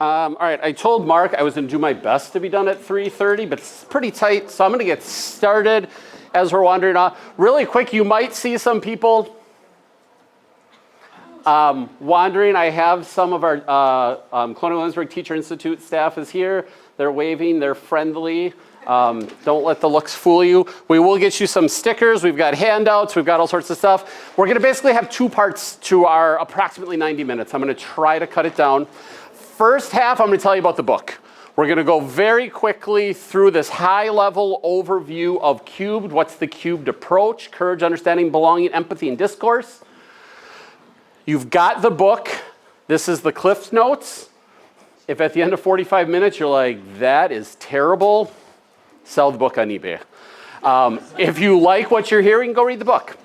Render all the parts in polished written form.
All right, I told Mark I was going to do my best to be done at 3:30, but it's pretty tight, so I'm going to get started as we're wandering off. Really quick, you might see some people wandering. I have some of our Colonial Williamsburg Teacher Institute staff is here. They're waving, they're friendly. Don't let the looks fool you. We will get you some stickers. We've got handouts. We've got all sorts of stuff. We're going to basically have two parts to our approximately 90 minutes. I'm going to try to cut it down. First half, I'm going to tell you about the book. We're going to go very quickly through this high-level overview of Cubed. What's the Cubed approach? Courage, understanding, belonging, empathy, and discourse. You've got the book. This is the Cliff Notes. If at the end of 45 minutes you're like, that is terrible, sell the book on eBay. If you like what you're hearing, go read the book.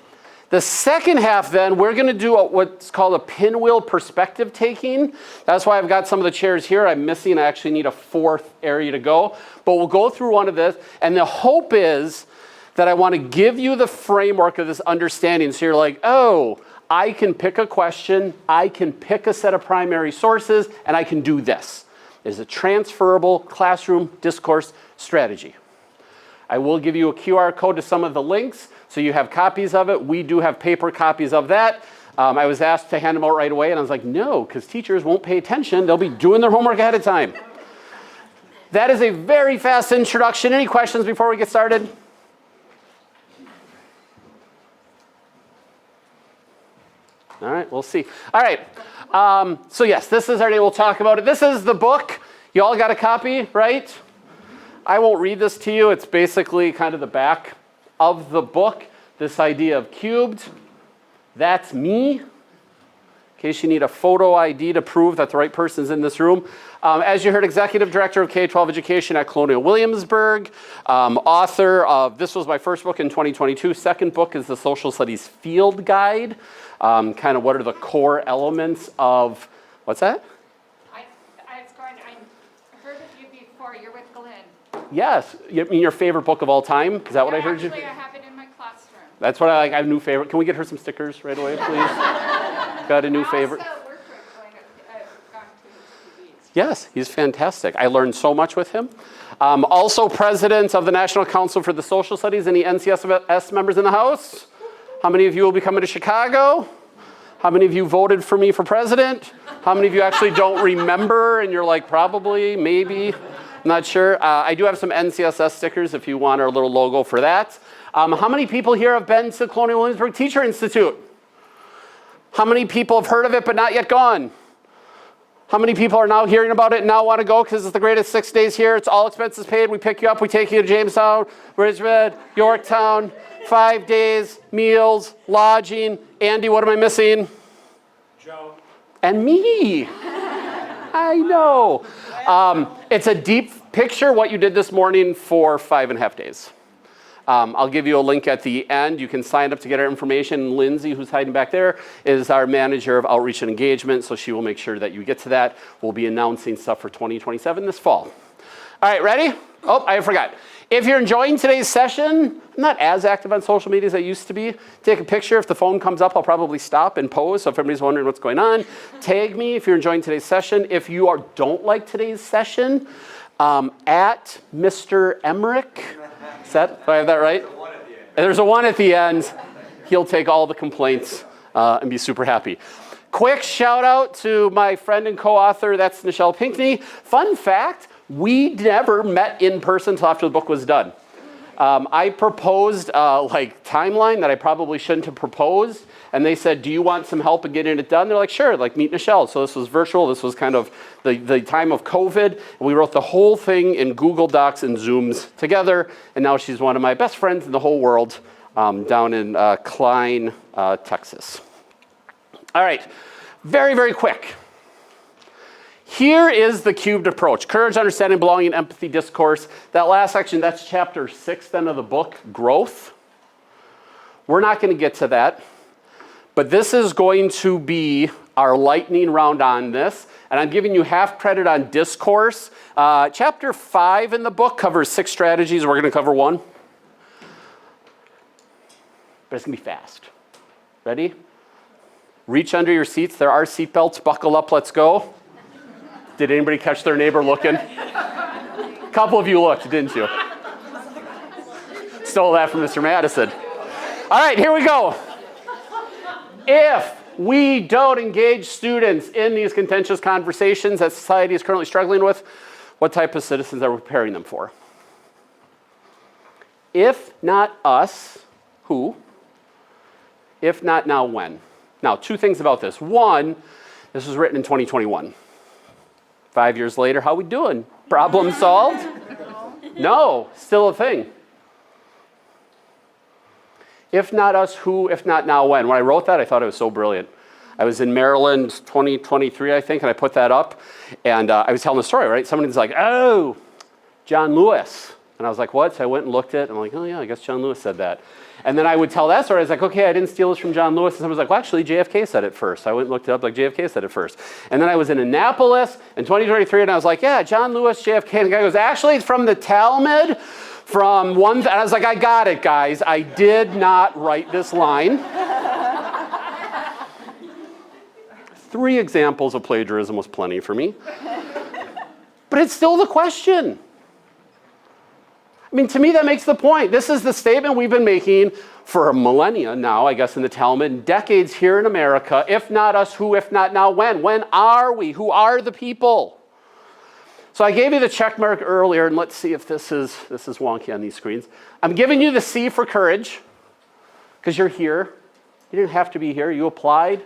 The second half then, we're going to do what's called a pinwheel perspective taking. That's why I've got some of the chairs here. I'm missing, I actually need a fourth area to go. But we'll go through one of this. And the hope is that I want to give you the framework of this understanding. So you're like, oh, I can pick a question, I can pick a set of primary sources, and I can do this. It's a transferable classroom discourse strategy. I will give you a QR code to some of the links, so you have copies of it. We do have paper copies of that. I was asked to hand them out right away, and I was like, no, because teachers won't pay attention. They'll be doing their homework ahead of time. That is a very fast introduction. Any questions before we get started? All right, we'll see. All right, so yes, this is our day. We'll talk about it. This is the book. You all got a copy, right? I won't read this to you. It's basically kind of the back of the book. This idea of cubed. That's me. In case you need a photo ID to prove that the right person's in this room. As you heard, Executive Director of K-12 Education at Colonial Williamsburg. Author of, this was my first book in 2022. Second book is the Social Studies Field Guide. Kind of what are the core elements of, what's that? I heard of you before. You're with Glenn. Yes. You mean your favorite book of all time? Is that what I heard you? Actually, I have it in my classroom. That's what I like. I have a new favorite. Can we get her some stickers right away, please? Got a new favorite. I also worked with Glenn. I've gone to his TVs. Yes, he's fantastic. I learned so much with him. Also president of the National Council for the Social Studies. Any NCSS members in the house? How many of you will be coming to Chicago? How many of you voted for me for president? How many of you actually don't remember and you're like, probably, maybe, I'm not sure. I do have some NCSS stickers if you want our little logo for that. How many people here have been to Colonial Williamsburg Teacher Institute? How many people have heard of it but not yet gone? How many people are now hearing about it and now want to go because it's the greatest 6 days here? It's all expenses paid. We pick you up. We take you to Jamestown, Richmond, Yorktown. 5 days, meals, lodging. Andy, what am I missing? Joe. And me. I know. It's a deep picture, what you did this morning for 5.5 days. I'll give you a link at the end. You can sign up to get our information. Lindsay, who's hiding back there, is our manager of outreach and engagement, so she will make sure that you get to that. We'll be announcing stuff for 2027 this fall. All right, ready? Oh, I forgot. If you're enjoying today's session, I'm not as active on social media as I used to be. Take a picture. If the phone comes up, I'll probably stop and pose. So if everybody's wondering what's going on, tag me if you're enjoying today's session. If you don't like today's session, at Mr. Emmerich. Do I have that right? There's a 1 at the end. He'll take all the complaints and be super happy. Quick shout out to my friend and co-author, that's Nichelle Pinckney. Fun fact, we never met in person until after the book was done. I proposed timeline that I probably shouldn't have proposed. And they said, do you want some help in getting it done? They're like, sure, meet Nichelle. So this was virtual. This was kind of the time of COVID. And we wrote the whole thing in Google Docs and Zooms together. And now she's one of my best friends in the whole world down in Klein, Texas. All right, very, very quick. Here is the cubed approach. Courage, understanding, belonging, empathy, discourse. That last section, that's chapter 6 then of the book, growth. We're not going to get to that. But this is going to be our lightning round on this. And I'm giving you half credit on discourse. Chapter 5 in the book covers 6 strategies. We're going to cover 1. But it's going to be fast. Ready? Reach under your seats. There are seat belts. Buckle up. Let's go. Did anybody catch their neighbor looking? A couple of you looked, didn't you? Stole that from Mr. Madison. All right, here we go. If we don't engage students in these contentious conversations that society is currently struggling with, what type of citizens are we preparing them for? If not us, who? If not now, when? Now, two things about this. One, this was written in 2021. 5 years later, how we doing? Problem solved? No, still a thing. If not us, who? If not now, when? When I wrote that, I thought it was so brilliant. I was in Maryland 2023, I think, and I put that up. And I was telling the story, right? Somebody's like, oh, John Lewis. And I was like, what? So I went and looked at it. And I'm like, oh, yeah, I guess John Lewis said that. And then I would tell that story. I was like, okay, I didn't steal this from John Lewis. And someone was like, well, actually, JFK said it first. So I went and looked it up, like JFK said it first. And then I was in Annapolis in 2023, and I was like, yeah, John Lewis, JFK. And the guy goes, actually, it's from the Talmud. From one, and I was like, I got it, guys. I did not write this line. 3 examples of plagiarism was plenty for me. But it's still the question. I mean, to me, that makes the point. This is the statement we've been making for millennia now, I guess, in the Talmud, and decades here in America. If not us, who? If not now, when? When are we? Who are the people? So I gave you the check mark earlier, and let's see if this is wonky on these screens. I'm giving you the C for courage, because you're here. You didn't have to be here. You applied.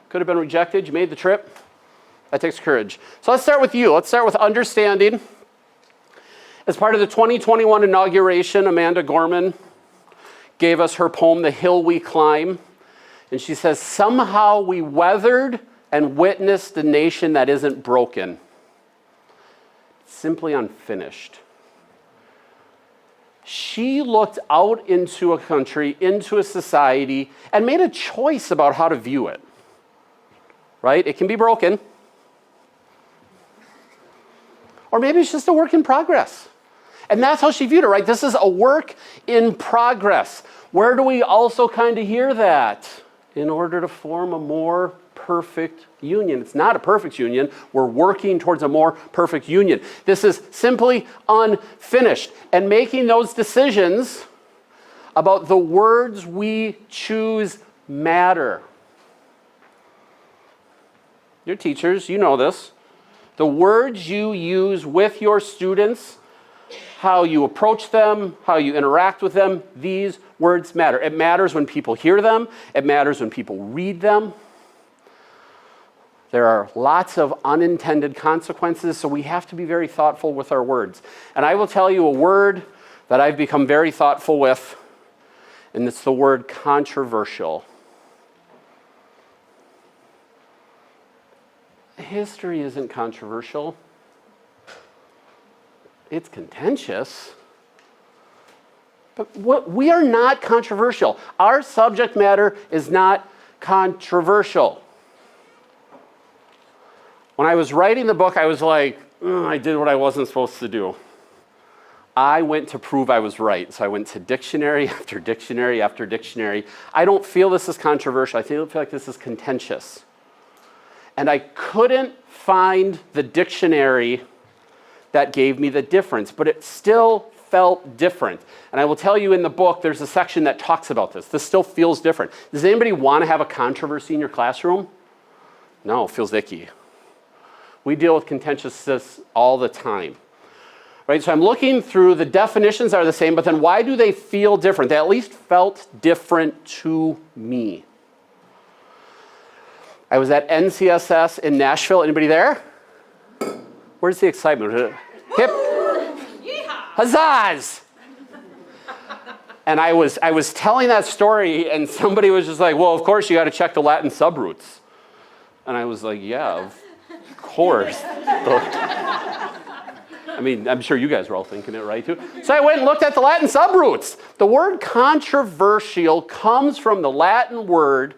Could have been rejected. You made the trip. That takes courage. So let's start with you. Let's start with understanding. As part of the 2021 inauguration, Amanda Gorman gave us her poem, The Hill We Climb. And she says, somehow we weathered and witnessed a nation that isn't broken. Simply unfinished. She looked out into a country, into a society, and made a choice about how to view it. Right? It can be broken. Or maybe it's just a work in progress. And that's how she viewed it, right? This is a work in progress. Where do we also kind of hear that? In order to form a more perfect union. It's not a perfect union. We're working towards a more perfect union. This is simply unfinished. And making those decisions about the words we choose matter. You're teachers, you know this. The words you use with your students, how you approach them, how you interact with them, these words matter. It matters when people hear them. It matters when people read them. There are lots of unintended consequences, so we have to be very thoughtful with our words. And I will tell you a word that I've become very thoughtful with, and it's the word controversial. History isn't controversial. It's contentious. But we are not controversial. Our subject matter is not controversial. When I was writing the book, I was like, I did what I wasn't supposed to do. I went to prove I was right. So I went to dictionary after dictionary after dictionary. I don't feel this is controversial. I feel like this is contentious. And I couldn't find the dictionary that gave me the difference, but it still felt different. And I will tell you in the book, there's a section that talks about this. This still feels different. Does anybody want to have a controversy in your classroom? No, it feels icky. We deal with contentiousness all the time. Right? So I'm looking through, the definitions are the same, but then why do they feel different? They at least felt different to me. I was at NCSS in Nashville. Anybody there? Where's the excitement? Hip. Huzzahs! And I was telling that story, and somebody was just like, well, of course you got to check the Latin subroots. And I was like, yeah, of course. I mean, I'm sure you guys were all thinking it, right, too? So I went and looked at the Latin subroots. The word controversial comes from the Latin word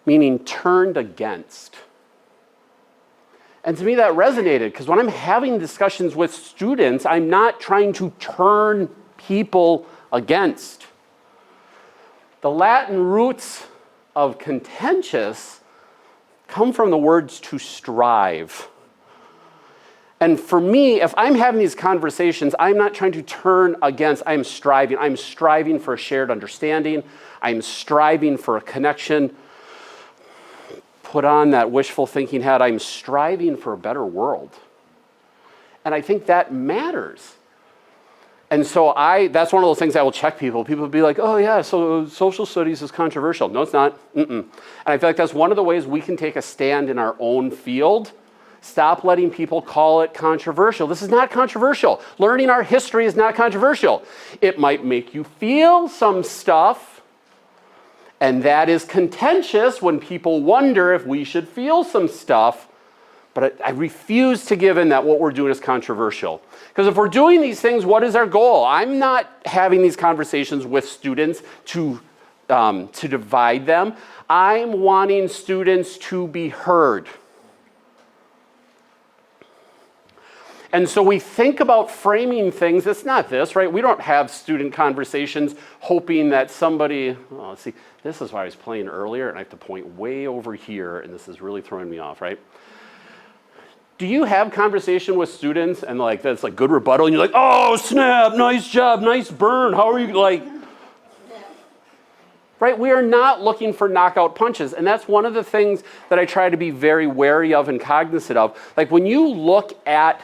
meaning turned against. And to me that resonated, because when I'm having discussions with students, I'm not trying to turn people against. The Latin roots of contentious come from the words to strive. And for me, if I'm having these conversations, I'm not trying to turn against, I'm striving. I'm striving for a shared understanding. I'm striving for a connection. Put on that wishful thinking hat. I'm striving for a better world. And I think that matters. And so that's one of those things I will check people. People will be like, oh yeah, so social studies is controversial. No, it's not. And I feel like that's one of the ways we can take a stand in our own field. Stop letting people call it controversial. This is not controversial. Learning our history is not controversial. It might make you feel some stuff, and that is contentious when people wonder if we should feel some stuff, but I refuse to give in that what we're doing is controversial. Because if we're doing these things, what is our goal? I'm not having these conversations with students to divide them. I'm wanting students to be heard. And so we think about framing things. It's not this, right? We don't have student conversations hoping that somebody, oh, see, this is why I was playing earlier, and I have to point way over here, and this is really throwing me off, right? Do you have conversation with students, and like that's like good rebuttal, and you're like, oh, snap, nice job, nice burn, how are you, like, right? We are not looking for knockout punches, and that's one of the things that I try to be very wary of and cognizant of. Like when you look at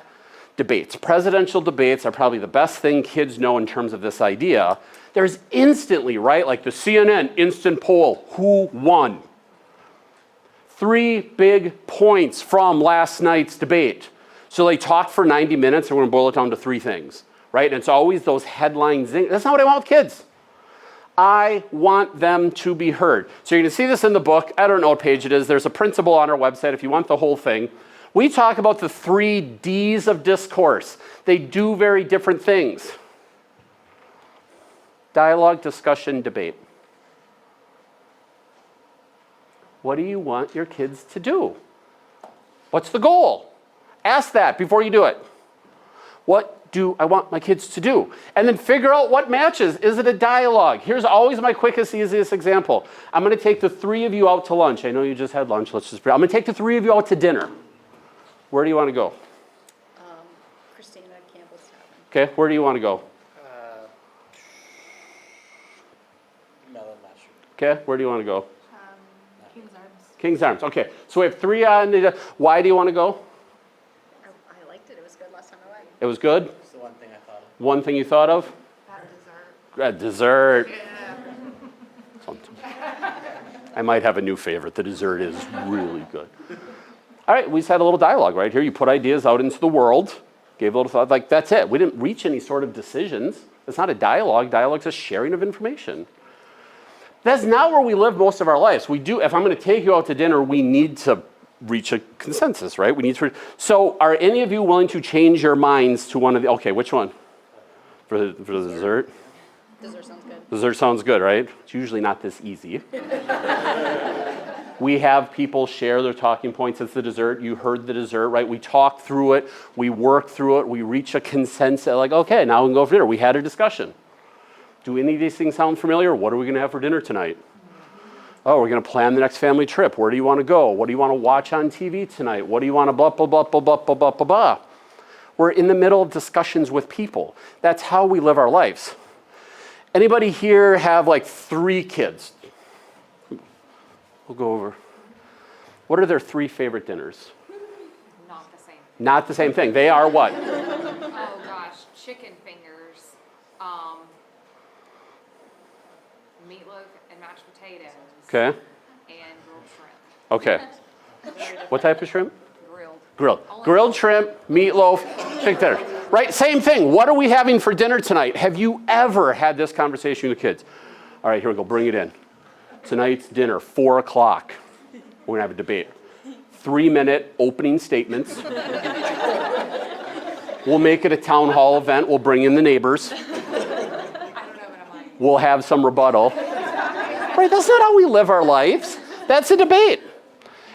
debates. Presidential debates are probably the best thing kids know in terms of this idea. There's instantly, right, like the CNN instant poll, who won? 3 big points from last night's debate. So they talk for 90 minutes, and we're gonna boil it down to 3 things, right? And it's always those headlines. That's not what I want with kids. I want them to be heard. So you're gonna see this in the book. I don't know what page it is. There's a principle on our website if you want the whole thing. We talk about the 3 Ds of discourse. They do very different things. Dialogue, discussion, debate. What do you want your kids to do? What's the goal? Ask that before you do it. What do I want my kids to do? And then figure out what matches. Is it a dialogue? Here's always my quickest, easiest example. I'm going to take the 3 of you out to lunch. I know you just had lunch. I'm going to take the 3 of you out to dinner. Where do you want to go? Christina Campbell's Tavern. Okay, where do you want to go? Melon Mushroom. Okay, where do you want to go? King's Arms. King's Arms. Okay, so we have 3 on the. Why do you want to go? I liked it. It was good last time I went. It was good? It's the one thing I thought of. One thing you thought of? That dessert. Dessert. Yeah. I might have a new favorite. The dessert is really good. All right, we just had a little dialogue right here. You put ideas out into the world, gave a little thought, like that's it. We didn't reach any sort of decisions. It's not a dialogue. Dialogue's a sharing of information. That's not where we live most of our lives. We do, if I'm going to take you out to dinner, we need to reach a consensus, right? We need to. So are any of you willing to change your minds to one of the, okay, which one? For the dessert? Dessert sounds good. Dessert sounds good, right? It's usually not this easy. We have people share their talking points. It's the dessert. You heard the dessert, right? We talk through it. We work through it. We reach a consensus. Like, okay, now we can go for dinner. We had a discussion. Do any of these things sound familiar? What are we going to have for dinner tonight? Oh, we're going to plan the next family trip. Where do you want to go? What do you want to watch on TV tonight? What do you want to blah, blah, blah, blah, blah, blah, blah, blah, blah. We're in the middle of discussions with people. That's how we live our lives. Anybody here have like 3 kids? We'll go over. What are their 3 favorite dinners? Not the same. Not the same thing. They are what? Oh gosh, chicken fingers, meatloaf and mashed potatoes. Okay. And grilled shrimp. Okay. What type of shrimp? Grilled. Grilled. Only Grilled shrimp, meatloaf, chicken dinner. Right? Same thing. What are we having for dinner tonight? Have you ever had this conversation with the kids? All right, here we go. Bring it in. Tonight's dinner, 4 o'clock. We're going to have a debate. 3-minute opening statements. We'll make it a town hall event. We'll bring in the neighbors. I don't know what I'm like. We'll have some rebuttal. Right? That's not how we live our lives. That's a debate.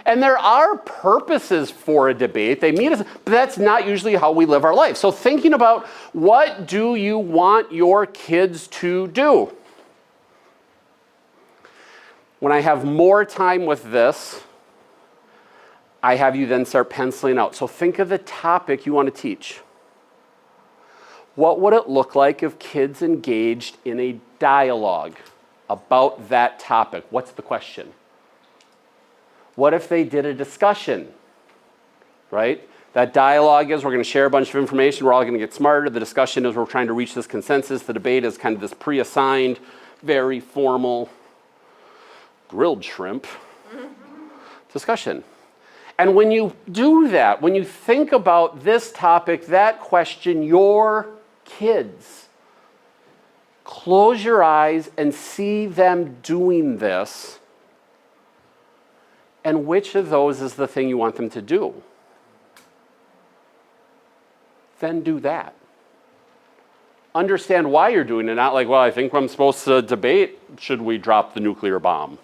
And there are purposes for a debate. They meet us, but that's not usually how we live our life. So thinking about what do you want your kids to do? When I have more time with this, I have you then start penciling out. So think of the topic you want to teach. What would it look like if kids engaged in a dialogue about that topic? What's the question? What if they did a discussion, right? That dialogue is we're going to share a bunch of information. We're all going to get smarter. The discussion is we're trying to reach this consensus. The debate is kind of this pre-assigned, very formal, grilled shrimp discussion. And when you do that, when you think about this topic, that question, your kids, close your eyes and see them doing this. And which of those is the thing you want them to do? Then do that. Understand why you're doing it, not like, well, I think I'm supposed to debate, should we drop the nuclear bomb?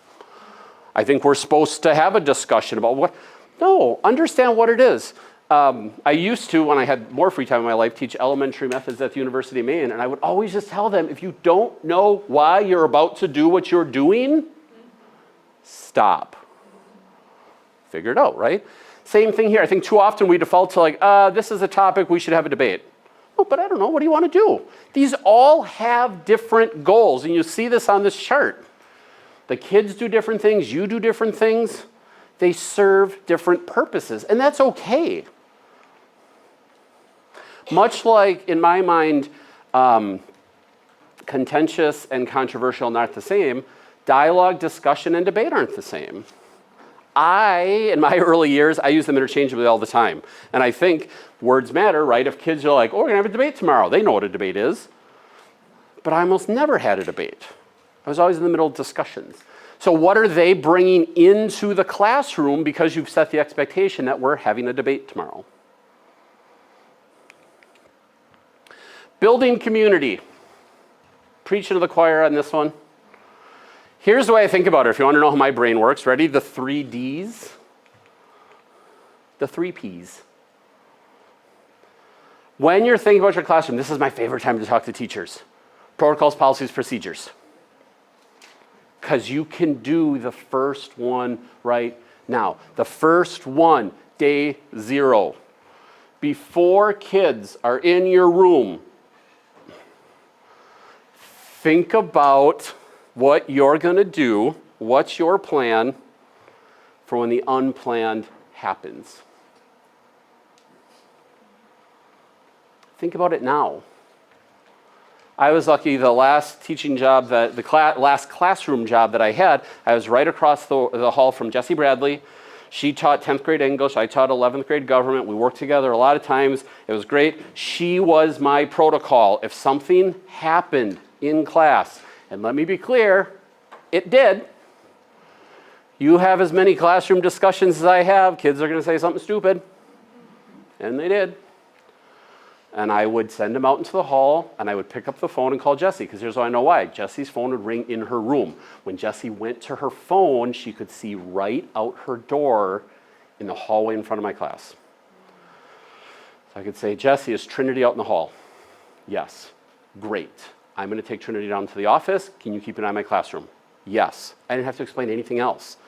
I think we're supposed to have a discussion about what. No, understand what it is. I used to, when I had more free time in my life, teach elementary methods at the University of Maine, and I would always just tell them, if you don't know why you're about to do what you're doing, stop. Figure it out, right? Same thing here. I think too often we default to like, this is a topic, we should have a debate. Oh, but I don't know, what do you want to do? These all have different goals, and you see this on this chart. The kids do different things, you do different things. They serve different purposes, and that's okay. Much like, in my mind, contentious and controversial are not the same, dialogue, discussion, and debate aren't the same. In my early years, I use them interchangeably all the time. And I think words matter, right? If kids are like, oh, we're going to have a debate tomorrow, they know what a debate is. But I almost never had a debate. I was always in the middle of discussions. So what are they bringing into the classroom because you've set the expectation that we're having a debate tomorrow? Building community. Preaching to the choir on this one. Here's the way I think about it, if you want to know how my brain works. Ready? The 3 Ds. The 3 Ps. When you're thinking about your classroom, this is my favorite time to talk to teachers. Protocols, policies, procedures. Because you can do the first one right now. The first one, day 0. Before kids are in your room, think about what you're going to do, what's your plan for when the unplanned happens. Think about it now. I was lucky, the last teaching job, last classroom job that I had, I was right across the hall from Jessie Bradley. She taught 10th grade English, I taught 11th grade government. We worked together a lot of times. It was great. She was my protocol. If something happened in class, and let me be clear, it did. You have as many classroom discussions as I have, kids are going to say something stupid. And they did. And I would send them out into the hall, and I would pick up the phone and call Jessie, because here's how I know why. Jessie's phone would ring in her room. When Jessie went to her phone, she could see right out her door in the hallway in front of my class. So I could say, Jessie, is Trinity out in the hall? Yes. Great. I'm going to take Trinity down to the office. Can you keep an eye on my classroom? Yes. I didn't have to explain anything else,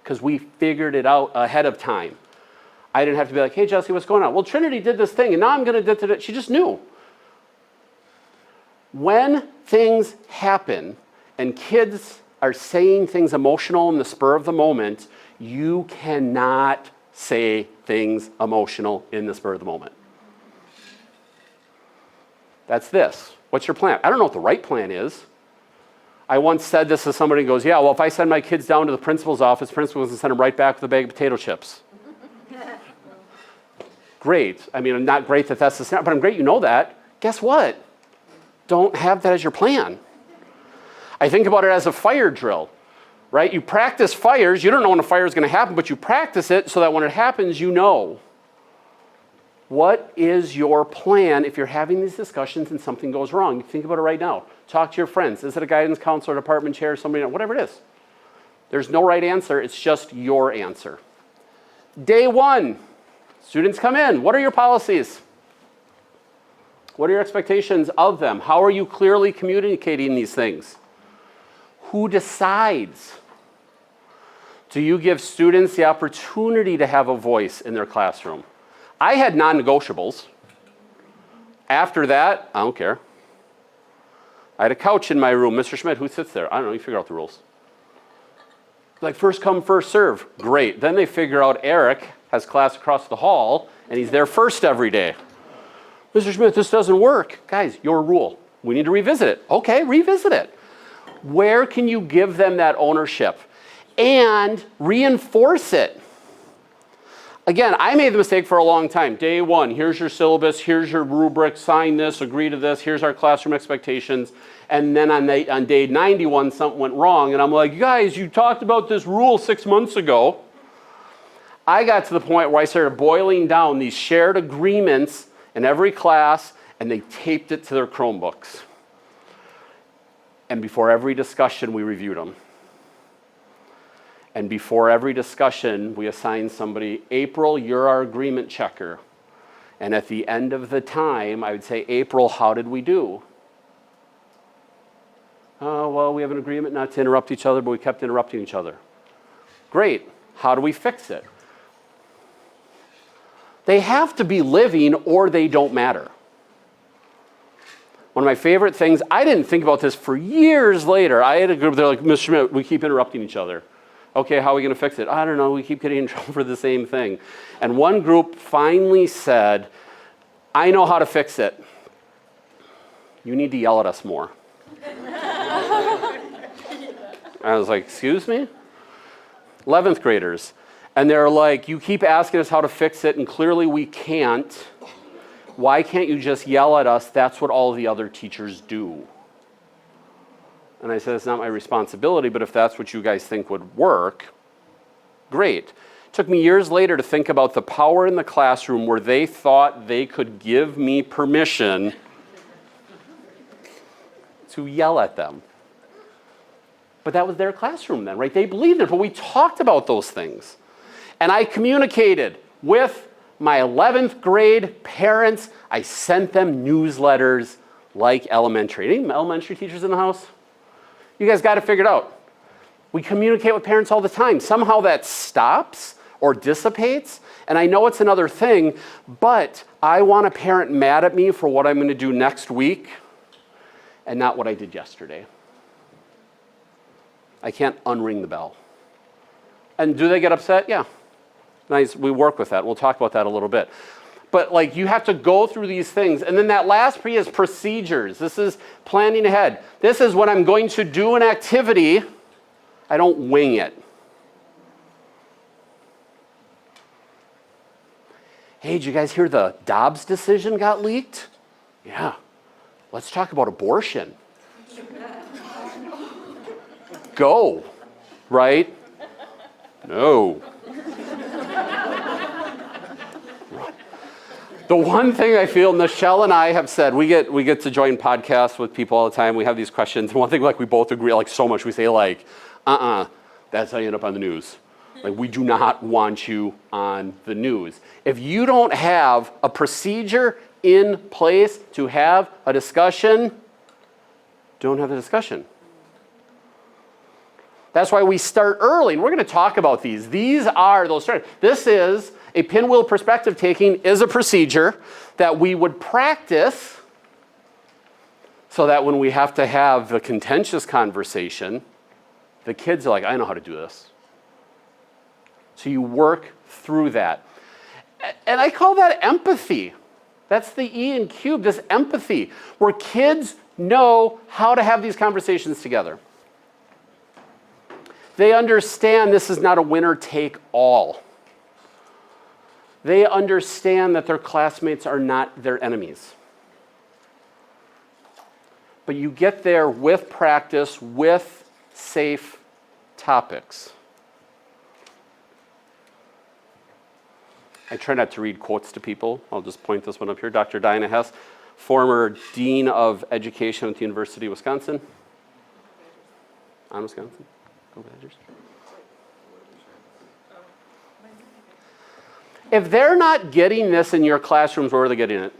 because we figured it out ahead of time. I didn't have to be like, hey, Jessie, what's going on? Well, Trinity did this thing, and now I'm going to do it. She just knew. When things happen and kids are saying things emotional in the spur of the moment, you cannot say things emotional in the spur of the moment. That's this. What's your plan? I don't know what the right plan is. I once said this to somebody who goes, yeah, well, if I send my kids down to the principal's office, the principal is going to send them right back with a bag of potato chips. Great. I mean, not great that that's the scenario, but I'm great you know that. Guess what? Don't have that as your plan. I think about it as a fire drill, right? You practice fires. You don't know when a fire is going to happen, but you practice it so that when it happens, you know. What is your plan if you're having these discussions and something goes wrong? Think about it right now. Talk to your friends. Is it a guidance counselor, department chair, somebody, whatever it is? There's no right answer. It's just your answer. Day 1. Students come in. What are your policies? What are your expectations of them? How are you clearly communicating these things? Who decides? Do you give students the opportunity to have a voice in their classroom? I had non-negotiables. After that, I don't care. I had a couch in my room. Mr. Schmidt, who sits there? I don't know, you figure out the rules. Like first come, first serve. Great. Then they figure out Eric has class across the hall and he's there first every day. Mr. Schmidt, this doesn't work. Guys, your rule. We need to revisit it. Okay, revisit it. Where can you give them that ownership? And reinforce it. Again, I made the mistake for a long time. Day one, here's your syllabus, here's your rubric, sign this, agree to this, here's our classroom expectations. And then on day 91, something went wrong. And I'm like, guys, you talked about this rule 6 months ago. I got to the point where I started boiling down these shared agreements in every class, and they taped it to their Chromebooks. And before every discussion, we reviewed them. And before every discussion, we assigned somebody, April, you're our agreement checker. And at the end of the time, I would say, April, how did we do? Oh, well, we have an agreement not to interrupt each other, but we kept interrupting each other. Great. How do we fix it? They have to be living or they don't matter. One of my favorite things, I didn't think about this for years later. I had a group, they're like, Mr. Schmidt, we keep interrupting each other. Okay, how are we going to fix it? I don't know, we keep getting in trouble for the same thing. And one group finally said, I know how to fix it. You need to yell at us more. I was like, excuse me? 11th graders. And they're like, you keep asking us how to fix it, and clearly we can't. Why can't you just yell at us? That's what all the other teachers do. And I said, it's not my responsibility, but if that's what you guys think would work, great. It took me years later to think about the power in the classroom where they thought they could give me permission to yell at them. But that was their classroom then, right? They believed it, but we talked about those things. And I communicated with my 11th grade parents. I sent them newsletters like elementary. Any elementary teachers in the house? You guys got it figured out. We communicate with parents all the time. Somehow that stops or dissipates. And I know it's another thing, but I want a parent mad at me for what I'm going to do next week and not what I did yesterday. I can't unring the bell. And do they get upset? Yeah. Nice, we work with that. We'll talk about that a little bit. But like you have to go through these things. And then that last P is procedures. This is planning ahead. This is when I'm going to do an activity. I don't wing it. Hey, did you guys hear the Dobbs decision got leaked? Yeah. Let's talk about abortion. Go, right? No. The one thing I feel, Michelle and I have said, we get to join podcasts with people all the time. We have these questions. And one thing like we both agree like so much, we say like, that's how you end up on the news. Like we do not want you on the news. If you don't have a procedure in place to have a discussion, don't have a discussion. That's why we start early, and we're going to talk about these. These are those starts. This is a pinwheel perspective taking is a procedure that we would practice so that when we have to have the contentious conversation, the kids are like, I know how to do this. So you work through that. And I call that empathy. That's the E in cube, this empathy, where kids know how to have these conversations together. They understand this is not a winner take all. They understand that their classmates are not their enemies. But you get there with practice, with safe topics. I try not to read quotes to people. I'll just point this one up here. Dr. Dinah Hess, former Dean of Education at the University of Wisconsin. On Wisconsin. Go Badgers. If they're not getting this in your classrooms, where are they getting it?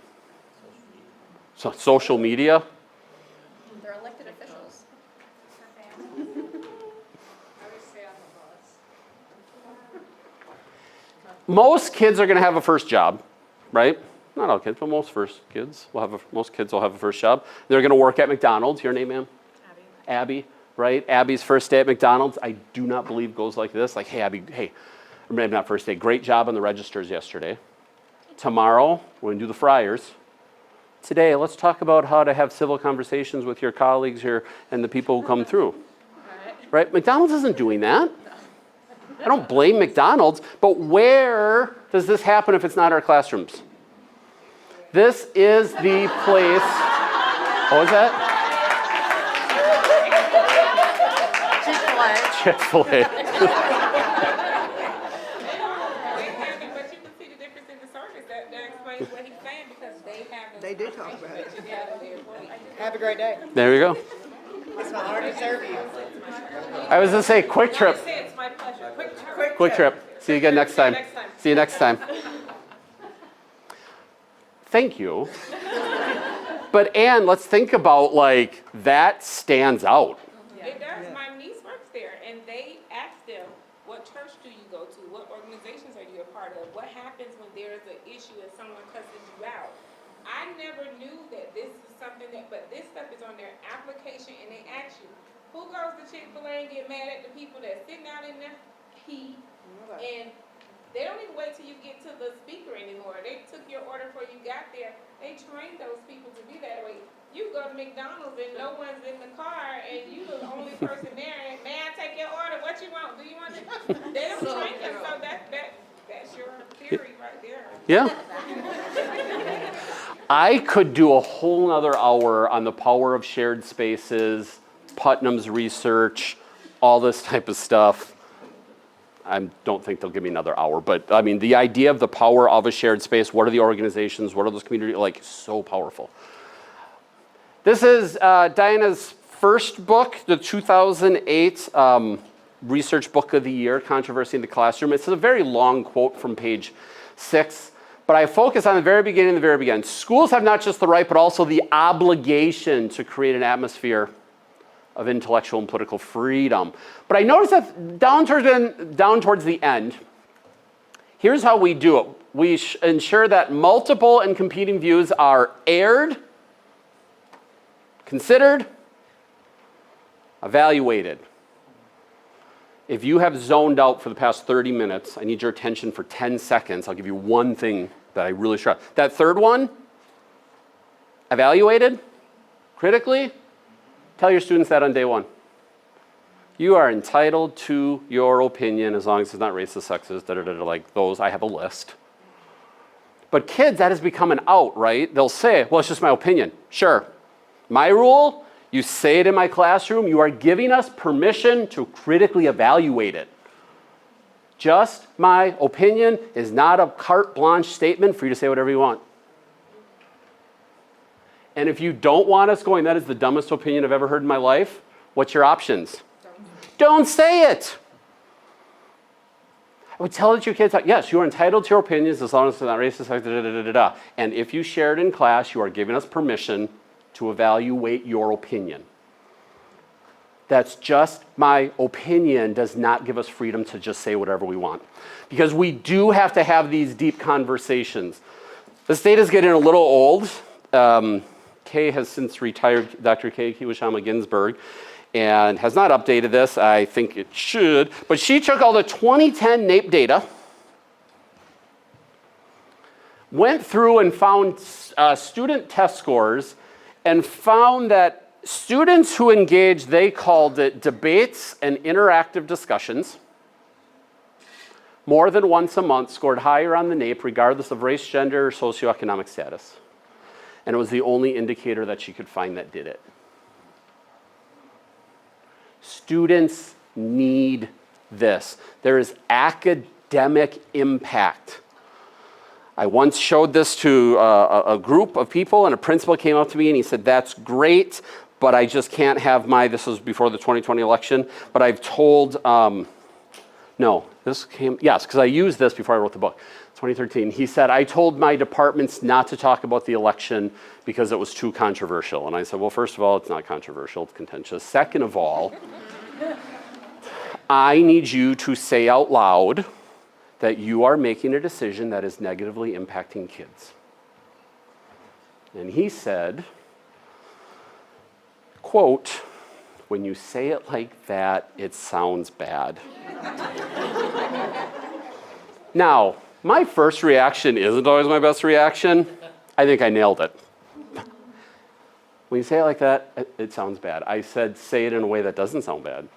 So social media? They're elected officials. I would say on the bus. most kids are going to have a first job, right? Not all kids, but most kids will have a first job. They're going to work at McDonald's. Your name, ma'am? Abby, right? Abby's first day at McDonald's, I do not believe goes like this. Like, hey, Abby, hey, maybe not first day. Great job on the registers yesterday. Tomorrow, we're going to do the fryers. Today, let's talk about how to have civil conversations with your colleagues here and the people who come through. Right? McDonald's isn't doing that. I don't blame McDonald's, but where does this happen if it's not our classrooms? This is the place. What was that? Chick-fil-A. But you can see the difference in the service. That explains what he's saying because they do talk about it. it. Have a great day. There you go. It's my honor to serve you. I was going to say, quick trip. It's my pleasure. Quick Quick trip. See you again next time. See you next time. Thank you. But Anne, let's think about like that stands out. It does. My niece works there, and they asked them, what church do you go to? What organizations are you a part of? What happens when there is an issue and someone cusses you out? I never knew that this is something but this stuff is on their application, and they ask you, who goes to Chick-fil-A and get mad at the people that's sitting out in the heat, and they don't even wait till you get to the speaker anymore. They took your order before you got there. They trained those people to be that way. You go to McDonald's and no one's in the car and you the only person there and may I take your order? What you want? Do you want it? They don't train them, so that's your theory right there. Yeah. I could do a whole nother hour on the power of shared spaces, Putnam's research, all this type of stuff. I don't think they'll give me another hour, but I mean, the idea of the power of a shared space, what are the organizations, what are those communities, like so powerful. This is Diana's first book, the 2008 Research Book of the Year, Controversy in the Classroom. It's a very long quote from page 6, but I focus on the very beginning and the very beginning. Schools have not just the right, but also the obligation to create an atmosphere of intellectual and political freedom. But I noticed that down towards the end, here's how we do it. We ensure that multiple and competing views are aired, considered, evaluated. If you have zoned out for the past 30 minutes, I need your attention for 10 seconds. I'll give you one thing that I really stress. That third one, evaluated, critically, tell your students that on day one. You are entitled to your opinion as long as it's not racist, sexist, like those. I have a list. But kids, that has become an out, right? They'll say, well, it's just my opinion. Sure. My rule, you say it in my classroom, you are giving us permission to critically evaluate it. Just my opinion is not a carte blanche statement for you to say whatever you want. And if you don't want us going, that is the dumbest opinion I've ever heard in my life, what's your options? Don't say it. I would tell it to your kids, yes, you are entitled to your opinions as long as it's not racist, And if you share it in class, you are giving us permission to evaluate your opinion. That's just my opinion does not give us freedom to just say whatever we want. Because we do have to have these deep conversations. This data is getting a little old. Kay has since retired, Dr. Kay Kiwashama Ginsburg, and has not updated this. I think it should. But she took all the 2010 NAEP data, went through and found student test scores, and found that students who engaged, they called it debates and interactive discussions, more than once a month scored higher on the NAEP regardless of race, gender, or socioeconomic status. And it was the only indicator that she could find that did it. Students need this. There is academic impact. I once showed this to a group of people, and a principal came up to me and he said, that's great, but I just can't have this was before the 2020 election, but I've told, yes, because I used this before I wrote the book. 2013, he said, I told my departments not to talk about the election because it was too controversial. And I said, well, first of all, it's not controversial, it's contentious. Second of all, I need you to say out loud that you are making a decision that is negatively impacting kids? And he said, quote, when you say it like that, it sounds bad. Now, my first reaction isn't always my best reaction. I think I nailed it. When you say it like that, it sounds bad. I said, say it in a way that doesn't sound bad.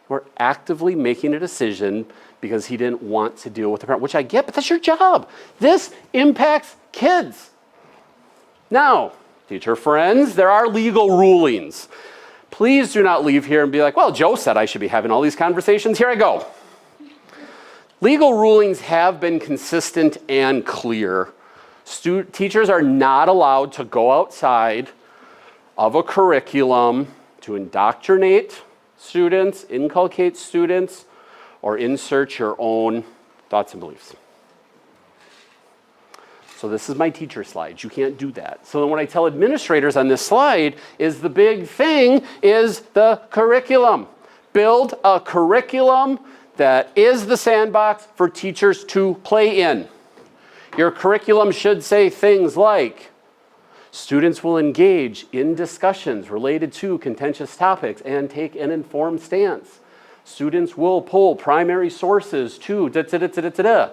We're actively making a decision because he didn't want to deal with the parent, which I get, but that's your job. This impacts kids. Now, teacher friends, there are legal rulings. Please do not leave here and be like, well, Joe said I should be having all these conversations. Here I go. Legal rulings have been consistent and clear. Teachers are not allowed to go outside of a curriculum to indoctrinate students, inculcate students, or insert your own thoughts and beliefs. So this is my teacher slide. You can't do that. So then what I tell administrators on this slide is the big thing is the curriculum. Build a curriculum that is the sandbox for teachers to play in. Your curriculum should say things like, students will engage in discussions related to contentious topics and take an informed stance. Students will pull primary sources to da-da-da-da-da-da.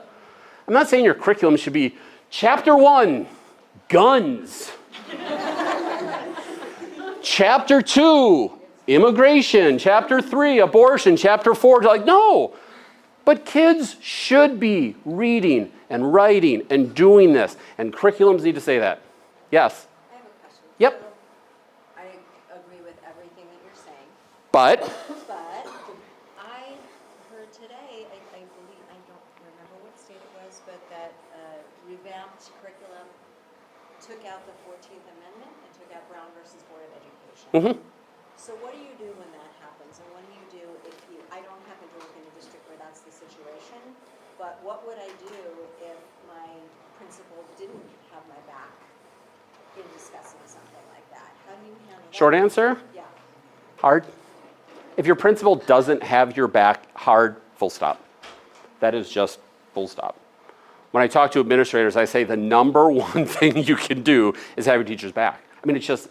I'm not saying your curriculum should be Chapter 1, guns. Chapter 2, immigration. Chapter 3, abortion. Chapter 4, like, no. But kids should be reading and writing and doing this, and curriculums need to say that. Yes? I have a question. Yep. So, I agree with everything that you're saying, But but I heard today, I believe, I don't remember what state it was, but that revamped curriculum took out the 14th Amendment and took out Brown versus Board of Education. So what do you do when that happens? And what do you do if you, I don't happen to work in a district where that's the situation, but what would I do if my principal didn't have my back in discussing something like that? How do you handle that? short answer, Yeah. hard. If your principal doesn't have your back, hard, full stop. That is just full stop. When I talk to administrators, I say the number one thing you can do is have your teacher's back. I mean, it's just,